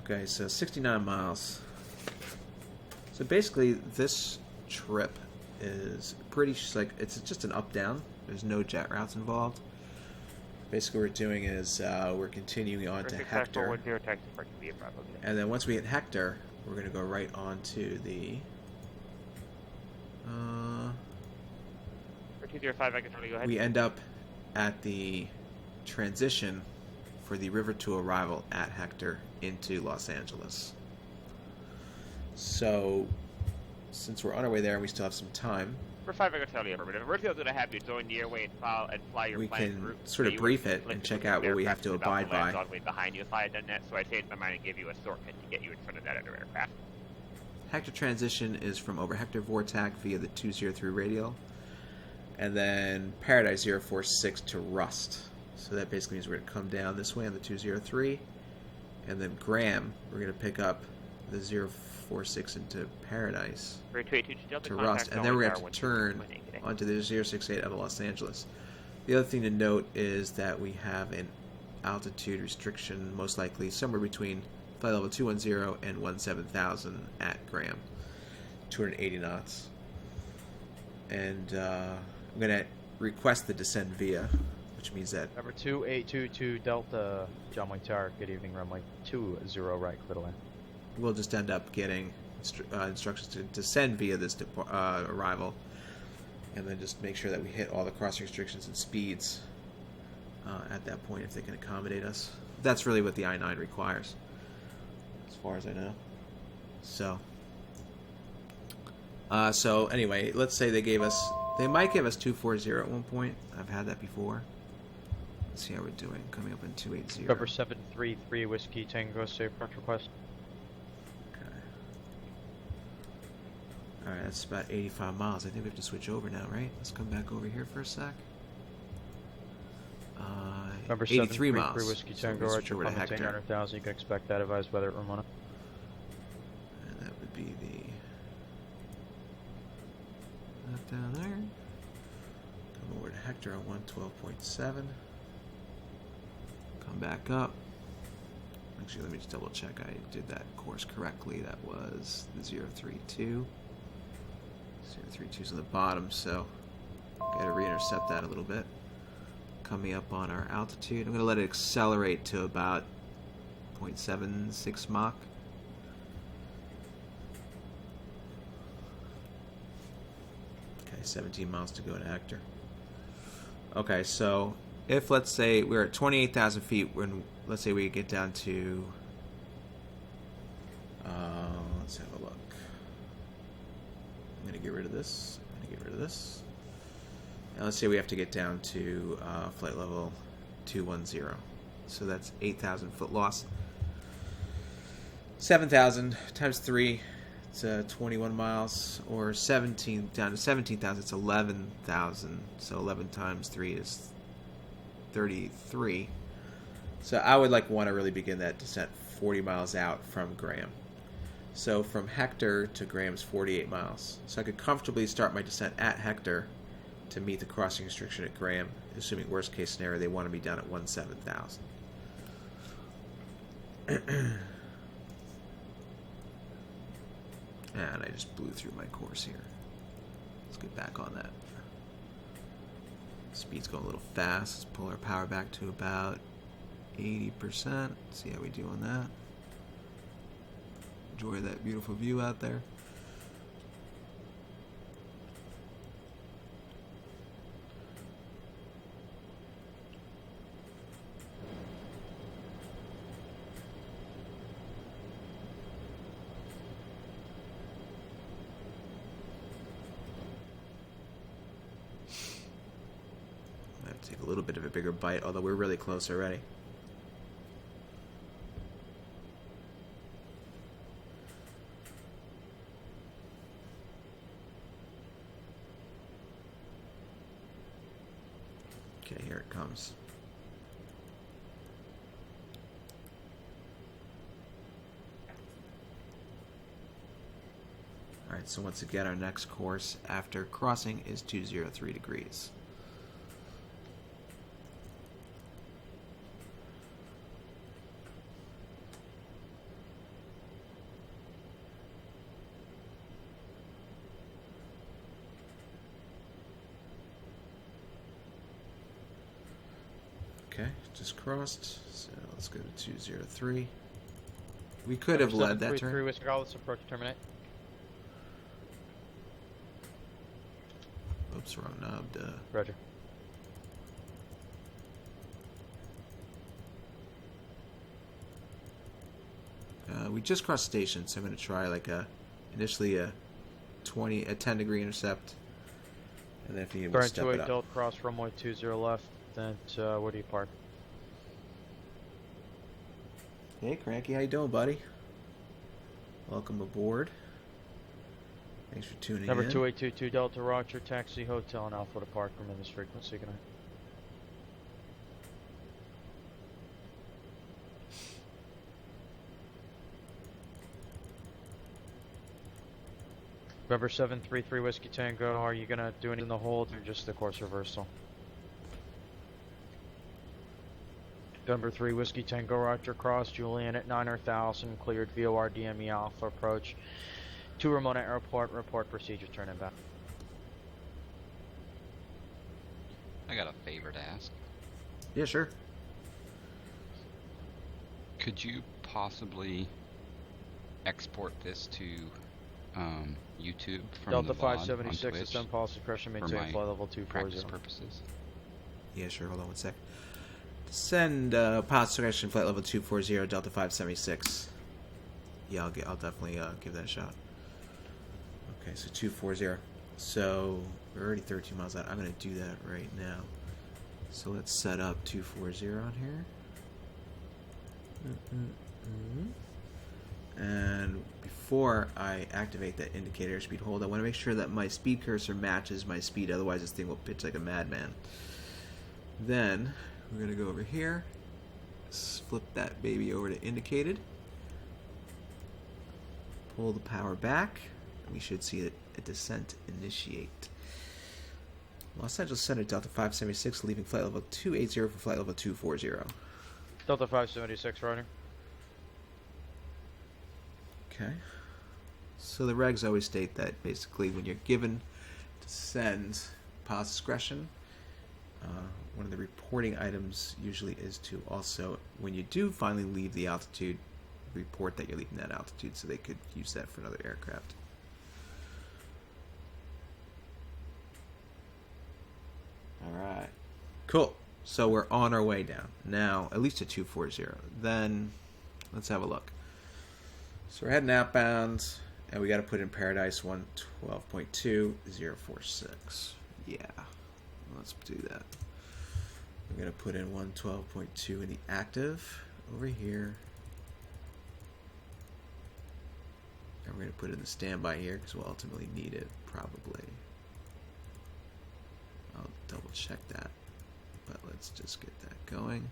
Okay, so 69 miles. So basically, this trip is pretty, like, it's just an up-down. There's no jet routes involved. Basically, what we're doing is we're continuing on to Hector. And then once we hit Hector, we're going to go right on to the... For 205, I can totally go ahead. we end up at the transition for the river to arrival at Hector into Los Angeles. So, since we're on our way there and we still have some time, For 5, I can tell you affirmative. We're still going to have you join the airway and fly your we planned can route. sort of brief it and check out what we have to abide by. All the way behind you if I had done that, so I changed my mind and gave you a shortcut to get you in front of that other aircraft. Hector transition is from over Hector Vortac via the 203 radial, and then Paradise 046 to Rust. So that basically means we're going to come down this way on the 203, and then Graham, we're going to pick up the 046 into Paradise to Rust, and then we're going to have to turn onto the 068 out of Los Angeles. The other thing to note is that we have an altitude restriction, most likely somewhere between flight level 210 and 17,000 at Graham, 280 knots. And I'm going to request the descend via, which means that... Number 2822 Delta, John Wayne Tower, good evening, runway 20 right, clear to land. We'll just end up getting instructions to descend via this arrival, and then just make sure that we hit all the crossing restrictions and speeds at that point if they can accommodate us. That's really what the I-09 requires, as far as I know. So anyway, let's say they might give us 240 at one point. I've had that before. Let's see how we're doing. Coming up in 280. Number 733 Whiskey Tango, safe approach request. Alright, that's about 85 miles. I think we have to switch over now, right? Let's come back over here for a sec. Number 83 miles. Whiskey So Tango, we'll switch over to Hector. Hector. 100,000, you can expect that advised weather at Ramona. And that would be that down there. Come over to Hector on 112.7. Come back up. Actually, let me just double check I did that course correctly. That was the 032. 032 is on the bottom, so gotta re-intercept that a little bit. Coming up on our altitude. I'm gonna let it accelerate to about 0.76 Mach. Okay, 17 miles to go to Hector. Okay, so if, let's say, we're at 28,000 feet, when, let's say we get down to, let's have a look. I'm going to get rid of this. I'm going to get rid of this. And let's say we have to get down to flight level 210. So that's 8,000 foot loss. 7,000 times 3, it's 21 miles, or 17 down to 17,000, it's 11,000. So 11 times 3 is 33. So I would want to really begin that descent 40 miles out from Graham. So from Hector to Graham's 48 miles. So I could comfortably start my descent at Hector to meet the crossing restriction at Graham, assuming worst case scenario they want me down at 17,000. And I just blew through my course here. Let's get back on that. Speed's going a little fast. Let's pull our power back to about 80%. See how we do on that. Enjoy that beautiful view out there. I have to take a little bit of a bigger bite, although we're really close already. Okay, here it comes. Alright, so once again, our next course after crossing is 203 degrees. Okay, just crossed. So let's go to 203. We could have led that turn. Whiskey Golf, approach terminate. Oops, wrong knob. Duh. Roger. We just crossed station, so I'm going to try initially a 10 degree intercept, and then if you need to Burn step 28 it up. Delta cross runway 20 left. Then where do you park? Hey, Cranky, how you doing, buddy? Welcome aboard. Thanks for tuning Number in. 2822 Delta Roger, taxi hotel and Alpha to park room in this frequency. Good night. November 733 Whiskey Tango, are you gonna do anything in the hold or just the course reversal? Number 3 Whiskey Tango Roger Cross, Julian at 9,000, cleared VOR DME Alpha approach to Ramona Airport, report procedure, turn inbound. I got a favor to ask. Yeah, sure. Could you possibly export this to YouTube from Delta the VOD on 576, Twitch ascend policy pressure, for maintain my flight level practice 240. purposes? Yeah, sure. Hold on one sec. Send pod direction flight level 240 Delta 576. Yeah, I'll definitely give that a shot. Okay, so 240. So we're already 13 miles out. I'm gonna do that right now. So let's set up 240 on here. And before I activate that indicator airspeed hold, I want to make sure that my speed cursor matches my speed, otherwise this thing will pitch like a madman. Then we're going to go over here, flip that baby over to indicated, pull the power back, and we should see a descent initiate. Los Angeles Center, Delta 576, leaving flight level 280 for flight level 240. Delta 576, Roger. Okay. So the regs always state that basically when you're given to send pause discretion, one of the reporting items usually is to also, when you do finally leave the altitude, report that you're leaving that altitude so they could use that for another aircraft. Alright. Cool. So we're on our way down. Now, at least to 240. Then, let's have a look. So we're heading outbound, and we got to put in Paradise 112.2.046. Yeah, let's do that. We're going to put in 112.2 in the active over here. And we're going to put in the standby here because we'll ultimately need it, probably. I'll double check that, but let's just get that going.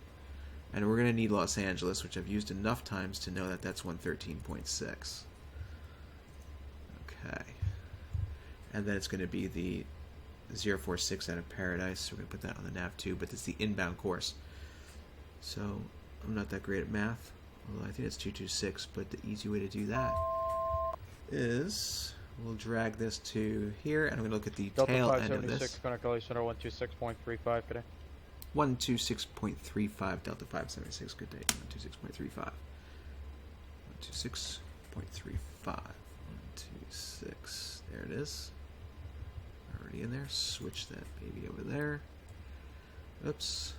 And we're going to need Los Angeles, which I've used enough times to know that that's 113.6. Okay. And then it's going to be the 046 out of Paradise. So we're going to put that on the nav too, but it's the inbound course. So I'm not that great at math, although I think it's 226, but the easy way to do that is we'll drag this to here, and I'm going to look at the Delta tail 576, end of this. Connect Gully Center 126.35 today. 126.35 Delta 576. Good day. 126.35. 126.35. 126. There it is. Already in there. Switch that baby over there. Oops.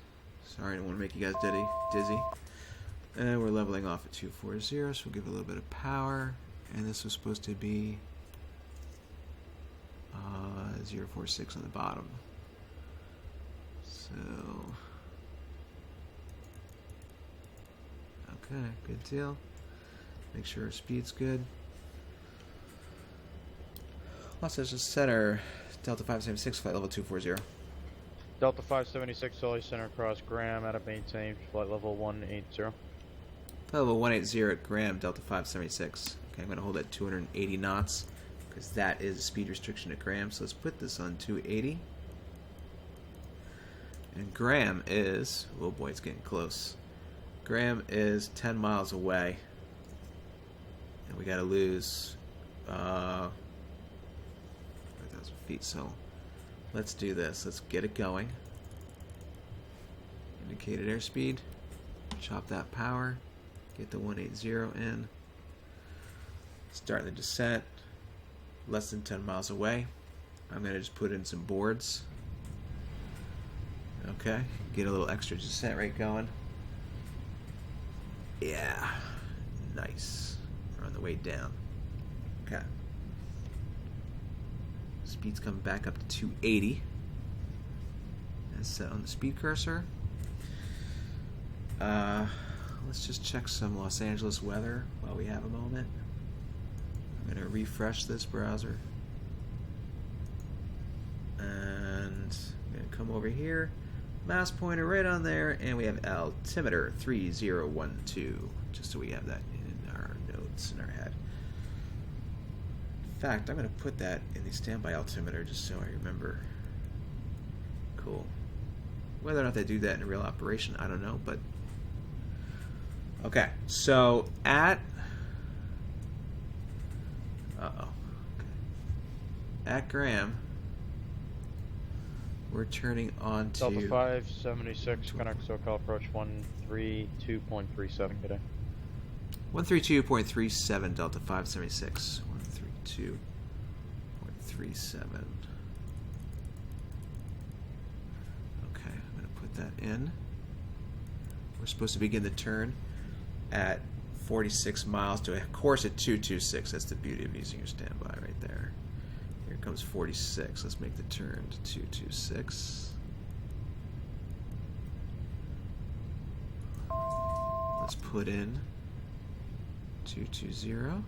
Sorry, I don't want to make you guys dizzy. And we're leveling off at 240, so we'll give it a little bit of power. And this was supposed to be 046 on the bottom. So, okay, good deal. Make sure our speed's good. Los Angeles Center, Delta 576, flight level 240. Delta 576, Sully Center Cross Graham, out of maintain, flight level 180. Flight level 180 at Graham, Delta 576. Okay, I'm going to hold at 280 knots because that is a speed restriction at Graham. So let's put this on 280. And Graham is, oh boy, it's getting close. Graham is 10 miles away. And we got to lose 5,000 feet. So let's do this. Let's get it going. Indicated airspeed. Chop that power. Get the 180 in. Start the descent. Less than 10 miles away. I'm going to just put in some boards. Okay, get a little extra descent rate going. Yeah, nice. We're on the way down. Okay. Speed's coming back up to 280. That's set on the speed cursor. Let's just check some Los Angeles weather while we have a moment. I'm going to refresh this browser. And I'm going to come over here. Mouse pointer right on there, and we have altimeter 3012, just so we have that in our notes in our head. In fact, I'm going to put that in the standby altimeter just so I remember. Cool. Whether or not they do that in a real operation, I don't know, but Okay, so at at Graham, we're turning on to Delta 576, connect SoCal approach 132.37 today. 132.37 Delta 576. 132.37. Okay, I'm going to put that in. We're supposed to begin the turn at 46 miles to a course at 226. That's the beauty of using your standby right there. Here comes 46. Let's make the turn to 226. Let's put in 220.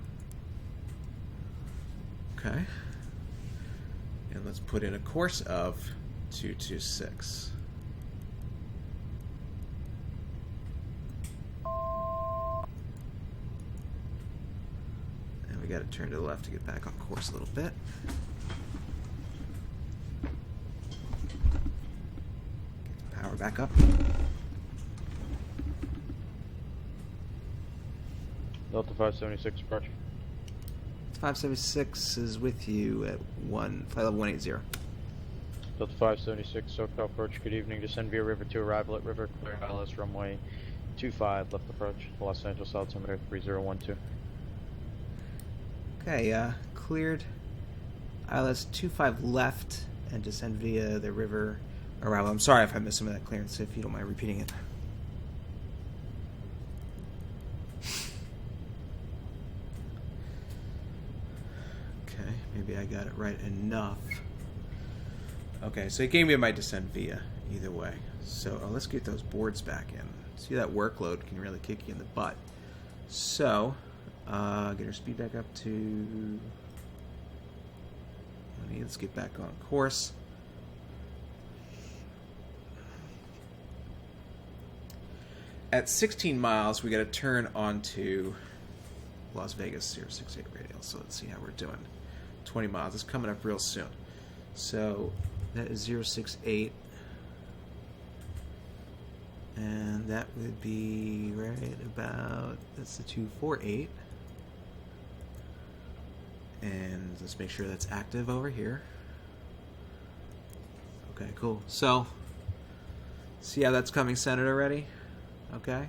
Okay. And let's put in a course of 226. And we got to turn to the left to get back on course a little bit. Get the power back up. Delta 576 approach. 576 is with you at flight level 180. Delta 576 SoCal approach. Good evening. Descend via river to arrival at river. Clear ILS runway 25 left approach. Los Angeles altimeter 3012. Okay, cleared ILS 25 left and descend via the river arrival. I'm sorry if I missed some of that clearance, if you don't mind repeating it. Okay, maybe I got it right enough. Okay, so it gave me my descent via either way. So let's get those boards back in. See, that workload can really kick you in the butt. So, get our speed back up to... Let's get back on course. At 16 miles, we got to turn onto Las Vegas 068 radial. So let's see how we're doing. 20 miles. It's coming up real soon. So that is 068. And that would be right about, that's the 248. And let's make sure that's active over here. Okay, cool. So, see how that's coming centered already? Okay.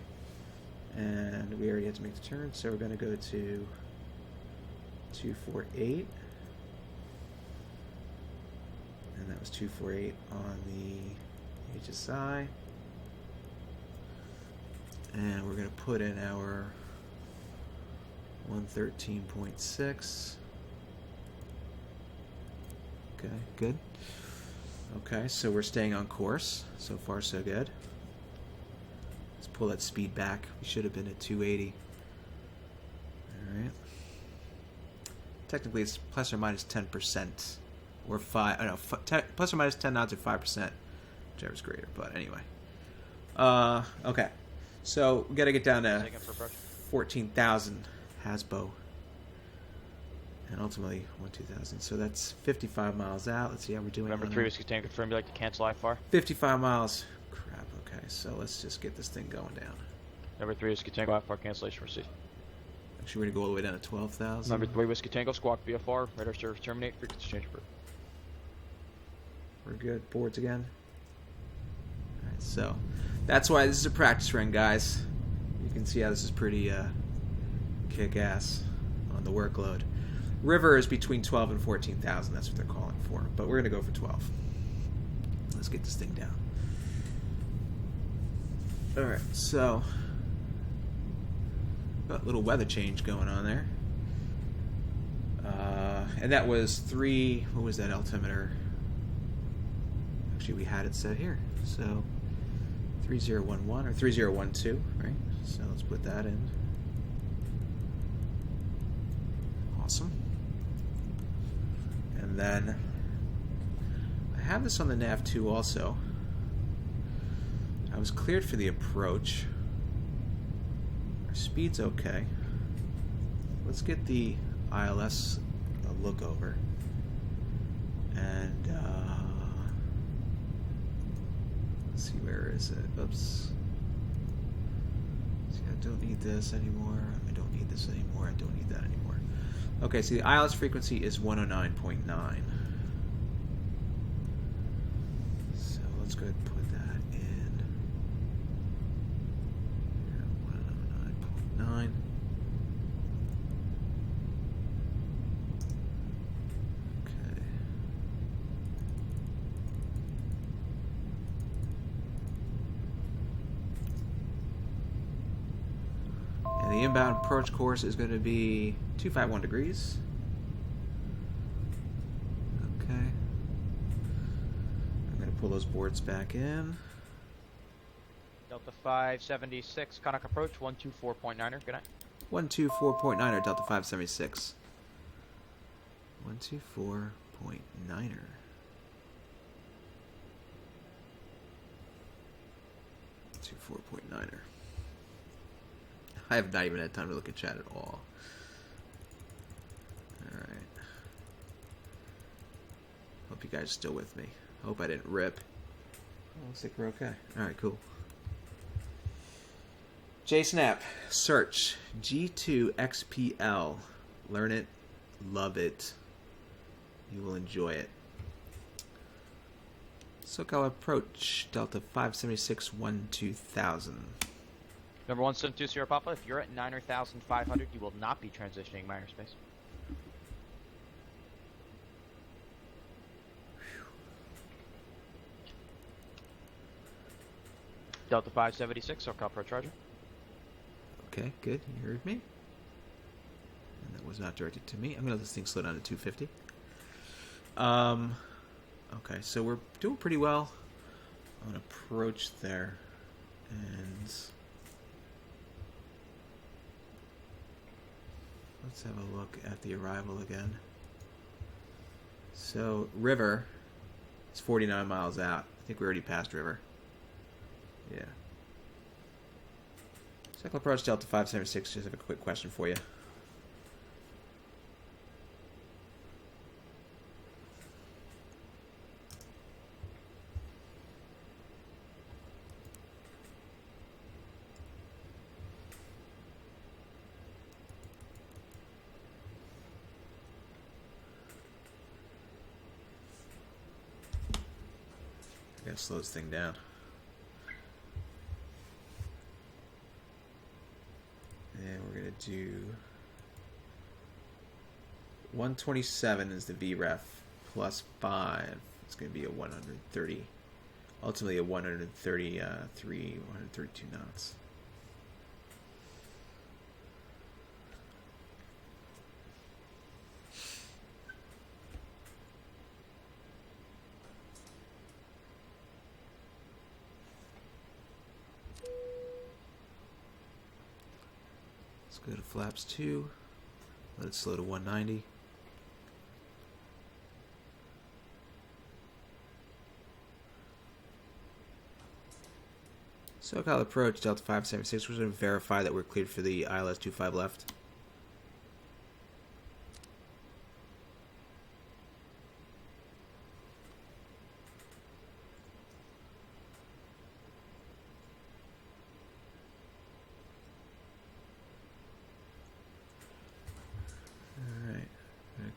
And we already had to make the turn, so we're going to go to 248. And that was 248 on the HSI. And we're going to put in our 113.6. Okay, good. Okay, so we're staying on course. So far, so good. Let's pull that speed back. We should have been at 280. Alright. Technically, it's plus or minus 10%. Or 5. I don't know, plus or minus 10 knots or 5%. Whichever's greater, but anyway. Okay. So, we got to get down to 14,000 Hasbo. And ultimately, 1,2,000. So that's 55 miles out. Let's see how we're doing. Number 3 Whiskey Tango confirmed you'd like to cancel IFR. 55 miles. Crap, okay. So let's just get this thing going down. Number 3 Whiskey Tango IFR cancellation received. Actually, we're going to go all the way down to 12,000. Number 3 Whiskey Tango squawk VFR. Radar service terminate. Frequency change approved. We're good. Boards again. Alright, so that's why this is a practice run, guys. You can see how this is pretty kick-ass on the workload. River is between 12 and 14,000. That's what they're calling for. But we're going to go for 12. Let's get this thing down. Alright, so got a little weather change going on there. And that was 3... What was that altimeter? Actually, we had it set here. So 3011 or 3012, right? So let's put that in. Awesome. And then I have this on the nav2 also. I was cleared for the approach. Our speed's okay. Let's get the ILS a look over. And let's see, where is it? Oops. See, I don't need this anymore. I don't need this anymore. I don't need that anymore. Okay, so the ILS frequency is 109.9. So let's go ahead and put that in. Here, 109.9. Okay. And the inbound approach course is going to be 251 degrees. Okay. I'm going to pull those boards back in. Delta 576, Connaught approach, 124.9er, good night. 124.9er, Delta 576. 124.9er. I have not even had time to look at chat at all. Alright. Hope you guys are still with me. Hope I didn't rip. Oh, looks like we're okay. Alright, cool. JSnap, search G2XPL. Learn it, love it. You will enjoy it. SoCal approach, Delta 576 12000. Number 172 Sierra Papa, if you're at 9,500, you will not be transitioning minor space. Delta 576, SoCal approach, roger. Okay, good. You heard me. And that was not directed to me. I'm going to let this thing slow down to 250. Okay, so we're doing pretty well on approach there. And let's have a look at the arrival again. So, River is 49 miles out. I think we already passed River. Yeah. Cycle approach Delta 576, just have a quick question for you. I gotta slow this thing down. And we're gonna do 127 is the VREF plus 5. It's gonna be a 130, ultimately a 132 knots. Go to flaps 2. Let it slow to 190. SoCal approach Delta 576. We're going to verify that we're cleared for the ILS 25 left.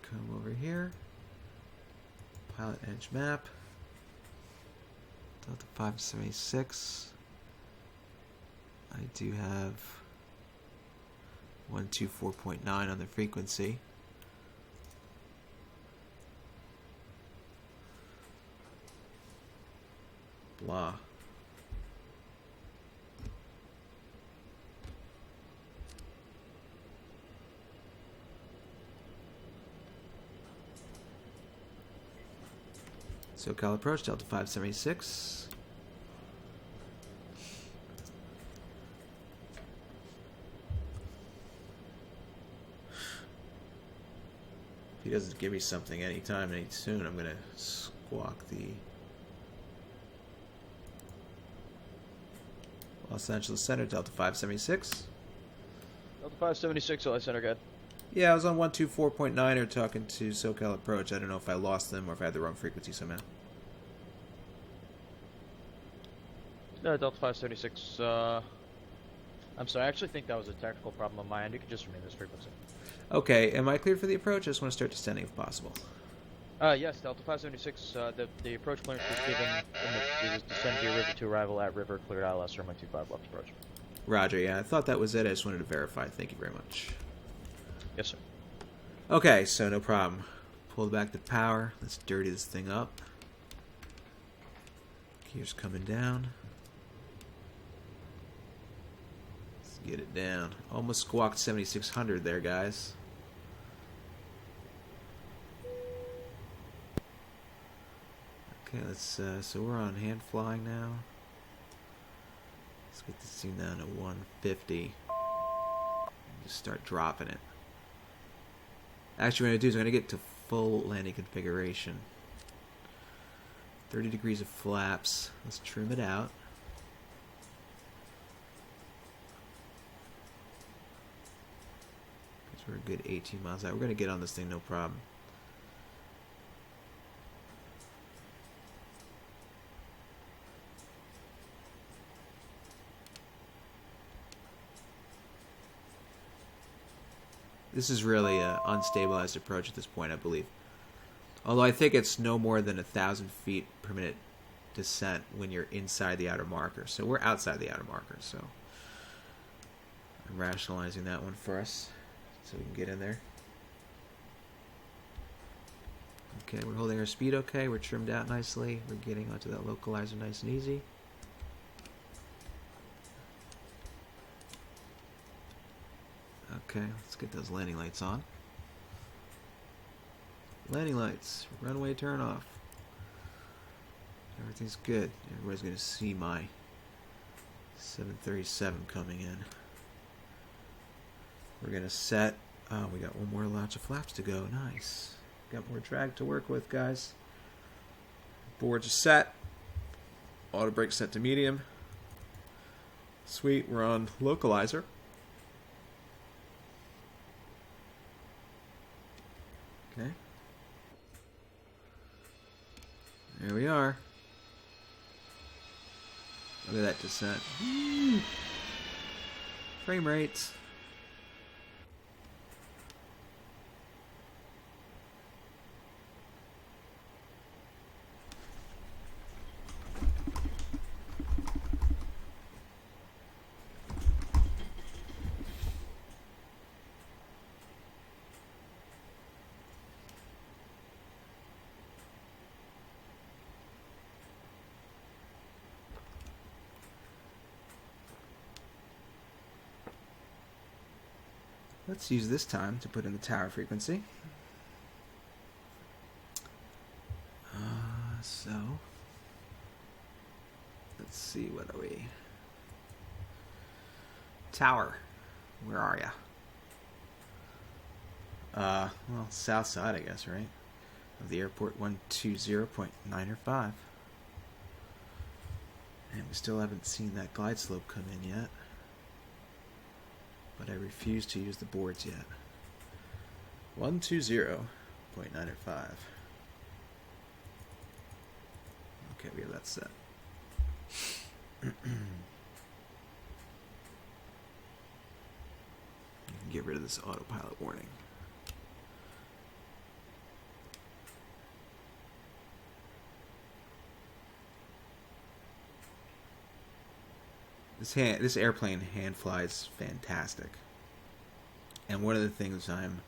Come over here. PilotEdge map. Delta 576. I do have 124.9 on the frequency. Blah. SoCal approach, Delta 576. If he doesn't give me something anytime, any soon, I'm going to squawk the Los Angeles Center, Delta 576. Delta 576, LA Center, good. Yeah, I was on 124.9 talking to SoCal approach. I don't know if I lost them or if I had the wrong frequency somehow. No, Delta 576, I'm sorry, I actually think that was a technical problem on my end. You could just rename this frequency. Okay, am I cleared for the approach? I just want to start descending if possible. Yes, Delta 576, the approach clearance was given is descend via river to arrival at river, cleared ILS, runway 25 left approach. Roger, yeah, I thought that was it. I just wanted to verify. Thank you very much. Yes, sir. Okay, so no problem. Pull back the power. Let's dirty this thing up. Gears coming down. Let's get it down. Almost squawked 7600 there, guys. Okay, let's, so we're on hand flying now. Let's get this thing down to 150. Just start dropping it. Actually, what I'm going to do is I'm going to get to full landing configuration. 30 degrees of flaps. Let's trim it out. Because we're a good 18 miles out. We're going to get on this thing, no problem. This is really an unstabilized approach at this point, I believe. Although I think it's no more than 1,000 feet per minute descent when you're inside the outer marker. So we're outside the outer marker, so I'm rationalizing that one for us so we can get in there. Okay, we're holding our speed okay. We're trimmed out nicely. We're getting onto that localizer nice and easy. Okay, let's get those landing lights on. Landing lights, runway turn off. Everything's good. Everybody's going to see my 737 coming in. We're going to set, oh, we got one more launch of flaps to go. Nice. Got more drag to work with, guys. Boards are set. Auto brake set to medium. Sweet, we're on localizer. Okay. There we are. Look at that descent. Frame rates. Let's use this time to put in the tower frequency. So, let's see, what are we? Tower, where are ya? Well, south side, I guess, right? Of the airport, 120.905. And we still haven't seen that glide slope come in yet. But I refuse to use the boards yet. 120.905. Okay, we have that set. You can get rid of this autopilot warning. This airplane hand flies fantastic. And one of the things I'm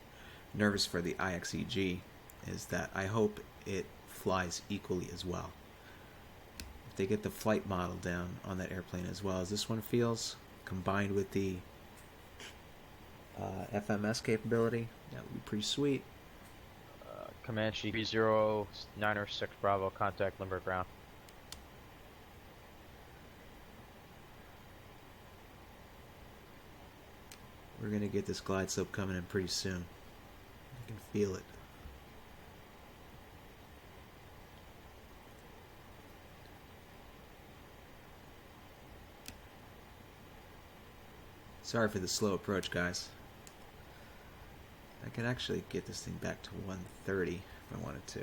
nervous for the IXEG is that I hope it flies equally as well. If they get the flight model down on that airplane as well as this one feels, combined with the FMS capability, that would be pretty sweet. Comanche 3096 Bravo, contact Limber ground. We're going to get this glide slope coming in pretty soon. I can feel it. Sorry for the slow approach, guys. I can actually get this thing back to 130 if I wanted to.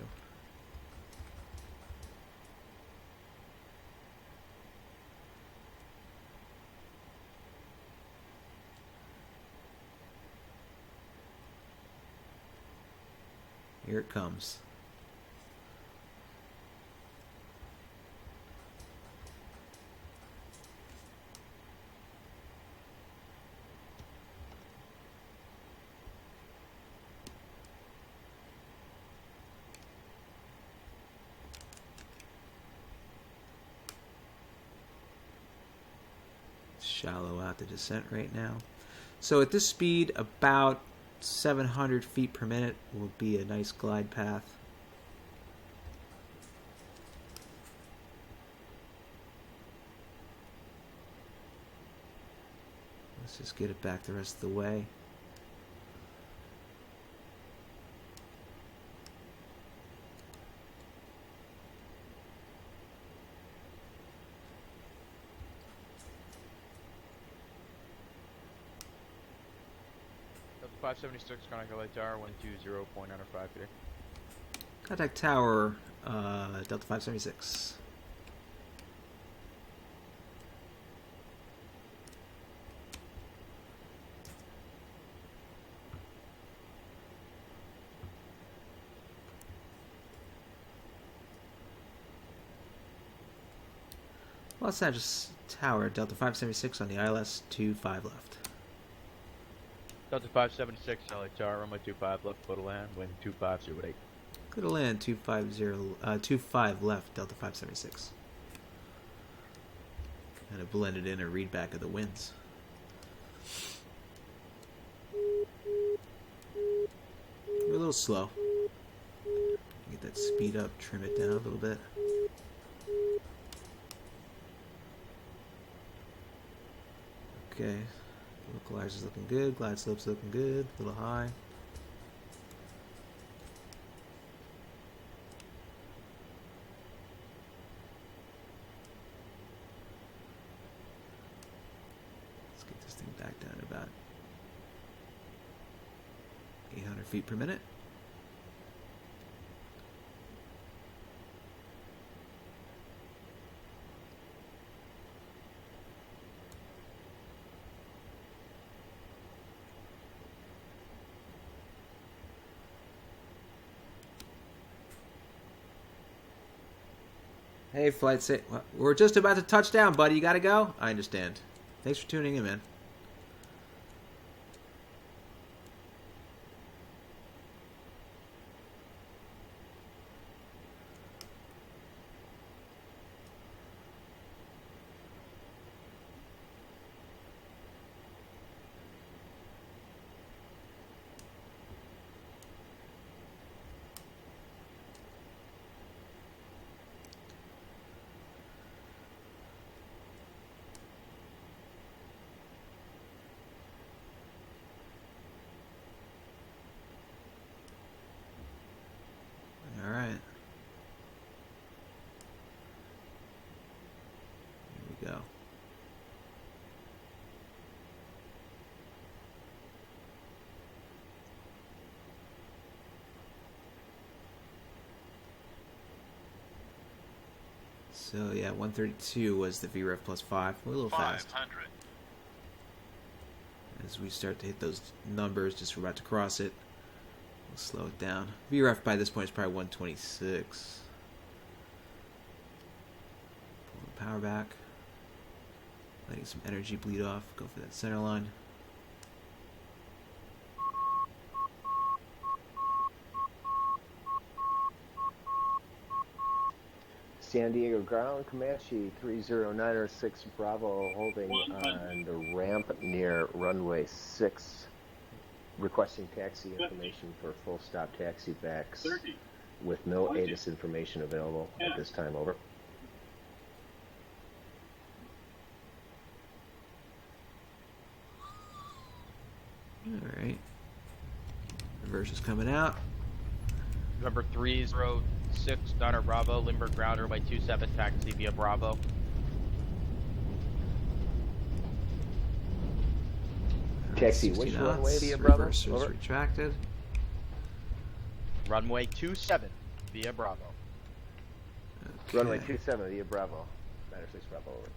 Here it comes. Shallow out the descent right now. So at this speed, about 700 feet per minute will be a nice glide path. Let's just get it back the rest of the way. Delta 576, contact LA Tower, 120.95 today. Contact tower, Delta 576. Los Angeles Tower, Delta 576 on the ILS 25 left. Delta 576, LA Tower, runway 25 left, go to land, wind 2508. Go to land 25 left, Delta 576. Kind of blended in a read back of the winds. We're a little slow. Get that speed up, trim it down a little bit. Okay, localizer's looking good, glide slope's looking good, a little high. Let's get this thing back down to about 800 feet per minute. Hey, flight say we're just about to touch down, buddy. You gotta go? I understand. Thanks for tuning in, man. Alright. Here we go. So yeah, 132 was the VREF plus 5. We're a little fast. 500. As we start to hit those numbers, just we're about to cross it, we'll slow it down. VREF by this point is probably 126. Pull the power back. Letting some energy bleed off. Go for that center line. San Diego Ground, Comanche 30906 Bravo, holding on the ramp near runway 6, requesting taxi information for full stop taxi backs with no ATIS information available at this time, over. Alright. Reverse is coming out. Number 306, Donner Bravo, Limburg Ground, runway 27, taxi via Bravo. Taxi, which runway via Bravo? Reverse is retracted. Runway 27 via Bravo. Okay. Runway 27 via Bravo. 906 Bravo, over.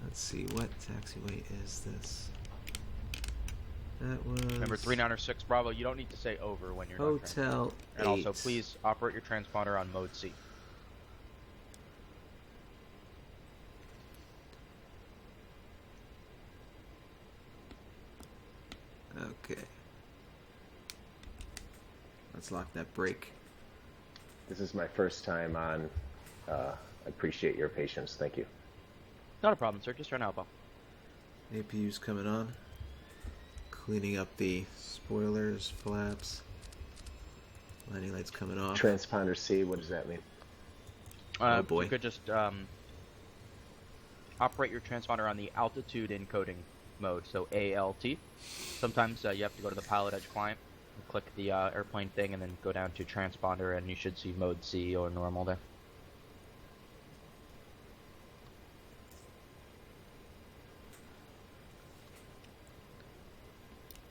Let's see, what taxiway is this? That was Remember 396 Bravo, you don't need to say over when you're done transmitting. Hotel And also, 8. please operate your transponder on mode C. Okay. Let's lock that brake. This is my first time on. I appreciate your patience. Thank you. Not a problem, sir. Just turn alpha. APU's coming on. Cleaning up the spoilers, flaps. Landing lights coming off. Transponder C, what does that mean? Oh boy. You could just operate your transponder on the altitude encoding mode, so ALT. Sometimes you have to go to the PilotEdge client and click the airplane thing and then go down to transponder and you should see mode C or normal there.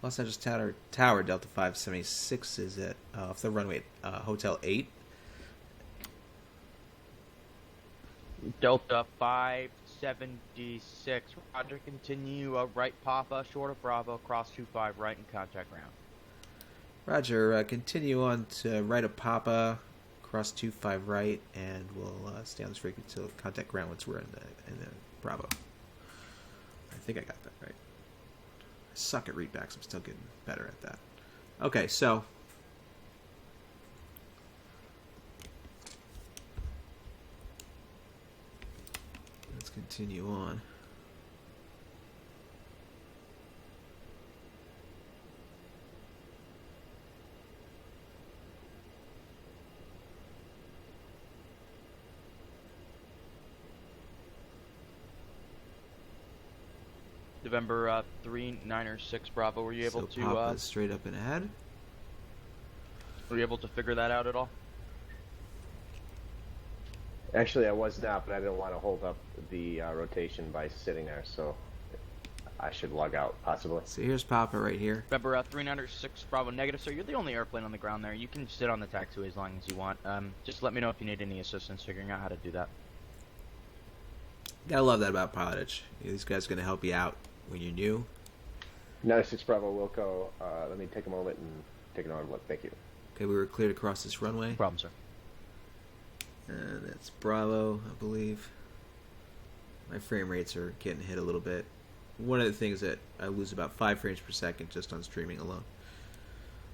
Los Angeles Tower Delta 576 is at off the runway Hotel 8. Delta 576, Roger, continue, right Papa, short of Bravo, cross 25 right and contact ground. Roger, continue on to right of Papa, cross 25 right, and we'll stay on this frequency until contact ground once we're in the Bravo. I think I got that right. I suck at readbacks, I'm still getting better at that. Okay, so let's continue on. November 396 Bravo, were you able So to Papa's straight up and ahead. were you able to figure that out at all? Actually, I was not, but I didn't want to hold up the rotation by sitting there, so I should log out, possibly. So here's Papa right here. November 396 Bravo negative, sir. You're the only airplane on the ground there. You can sit on the taxiway as long as you want. Just let me know if you need any assistance figuring out how to do that. Gotta love that about PilotEdge. These guys are gonna help you out when you're new. 96 Bravo Wilco, let me take a moment and take an arm look. Thank you. Okay, we were cleared across this runway. No problem, sir. And that's Bravo, I believe. My frame rates are getting hit a little bit. One of the things that I lose about 5 frames per second just on streaming alone.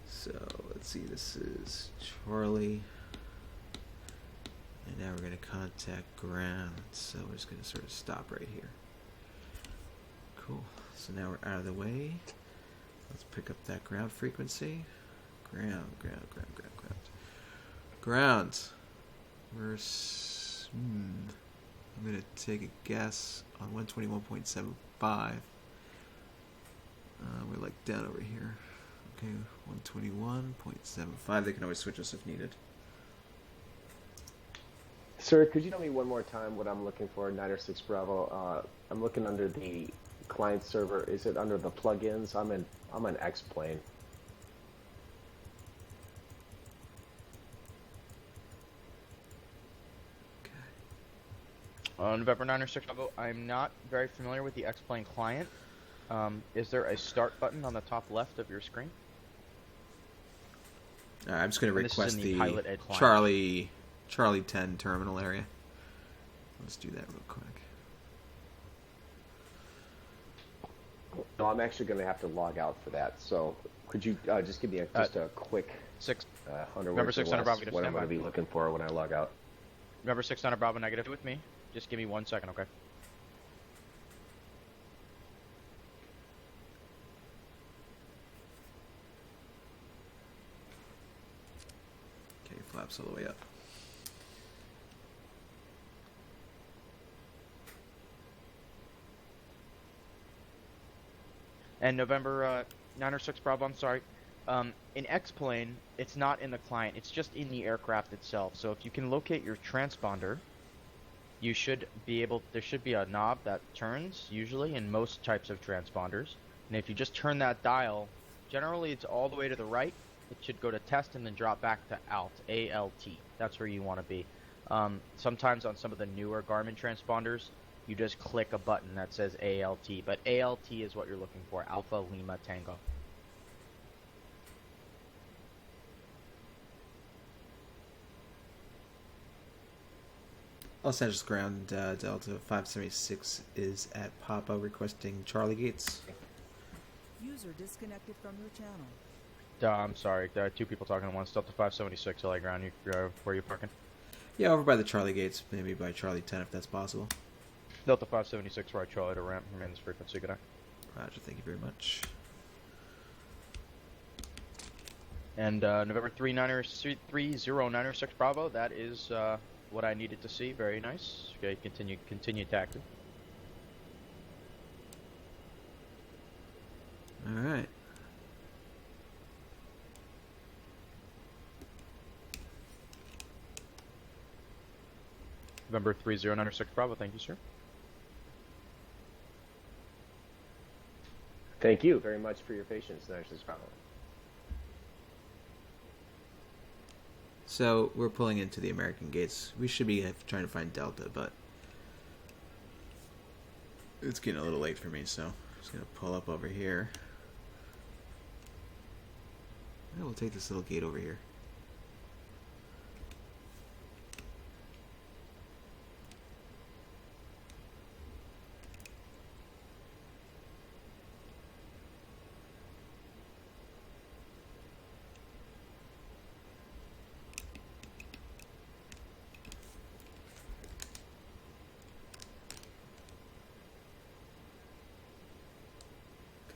So let's see, this is Charlie. And now we're going to contact ground. So we're just going to sort of stop right here. Cool. So now we're out of the way. Let's pick up that ground frequency. Ground. We're I'm going to take a guess on 121.75. We're like down over here. Okay, 121.75. They can always switch us if needed. Sir, could you tell me one more time what I'm looking for? 96 Bravo. I'm looking under the client server. Is it under the plugins? I'm an X plane. November 906 Bravo, I'm not very familiar with the X-Plane client. Is there a start button on the top left of your screen? I'm just going to request the PilotEdge client. Charlie 10 terminal area. Let's do that real quick. No, I'm actually going to have to log out for that. So could you just give me just a quick 100 November words 600 Bravo, what I'm going to be looking for when I log out? November 600 Bravo negative with me. Just give me 1 second, okay? Okay, flaps all the way up. And November 906 Bravo, I'm sorry. In X-Plane, it's not in the client, it's just in the aircraft itself. So if you can locate your transponder, you should be able, there should be a knob that turns, usually, in most types of transponders. And if you just turn that dial, generally it's all the way to the right. It should go to test and then drop back to ALT, A-L-T. That's where you want to be. Sometimes on some of the newer Garmin transponders, you just click a button that says ALT. But ALT is what you're looking for, Alpha Lima Tango. Los Angeles ground Delta 576 is at Papa requesting Charlie Gates. User disconnected from your channel. I'm sorry. There are two people talking at once. Delta 576 LA ground. Where are you parking? Yeah, over by the Charlie Gates, maybe by Charlie 10 if that's possible. Delta 576 right Charlie to ramp. Remain this frequency. Good night. Roger, thank you very much. And November 3096 Bravo. That is what I needed to see. Very nice. Okay, continue tactic. All right. November 3096 Bravo. Thank you, sir. Thank you very much for your patience, 96 Bravo. So we're pulling into the American gates. We should be trying to find Delta, but it's getting a little late for me, so I'm just going to pull up over here. We'll take this little gate over here.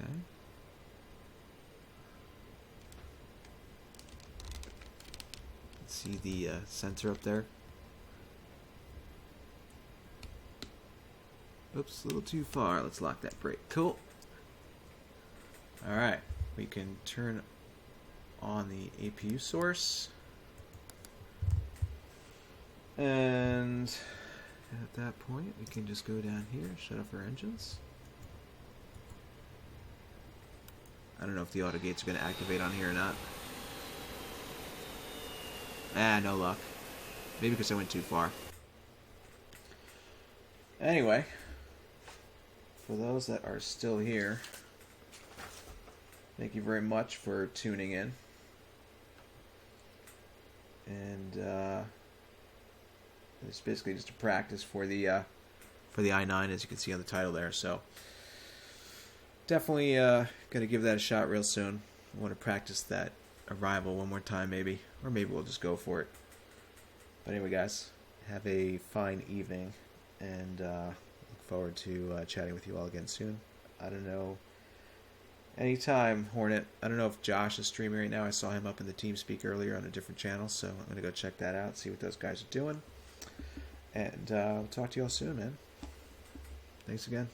Okay. See the sensor up there? Oops, a little too far. Let's lock that brake. Cool. Alright, we can turn on the APU source. And at that point, we can just go down here, shut off our engines. I don't know if the auto gates are going to activate on here or not. Ah, no luck. Maybe because I went too far. Anyway, for those that are still here, thank you very much for tuning in. And it's basically just a practice for the I-09, as you can see on the title there. So definitely going to give that a shot real soon. I want to practice that arrival one more time, maybe. Or maybe we'll just go for it. But anyway, guys, have a fine evening. And look forward to chatting with you all again soon. I don't know. Anytime, Hornet. I don't know if Josh is streaming right now. I saw him up in the TeamSpeak earlier on a different channel. So I'm going to go check that out, see what those guys are doing. And we'll talk to you all soon, man. Thanks again.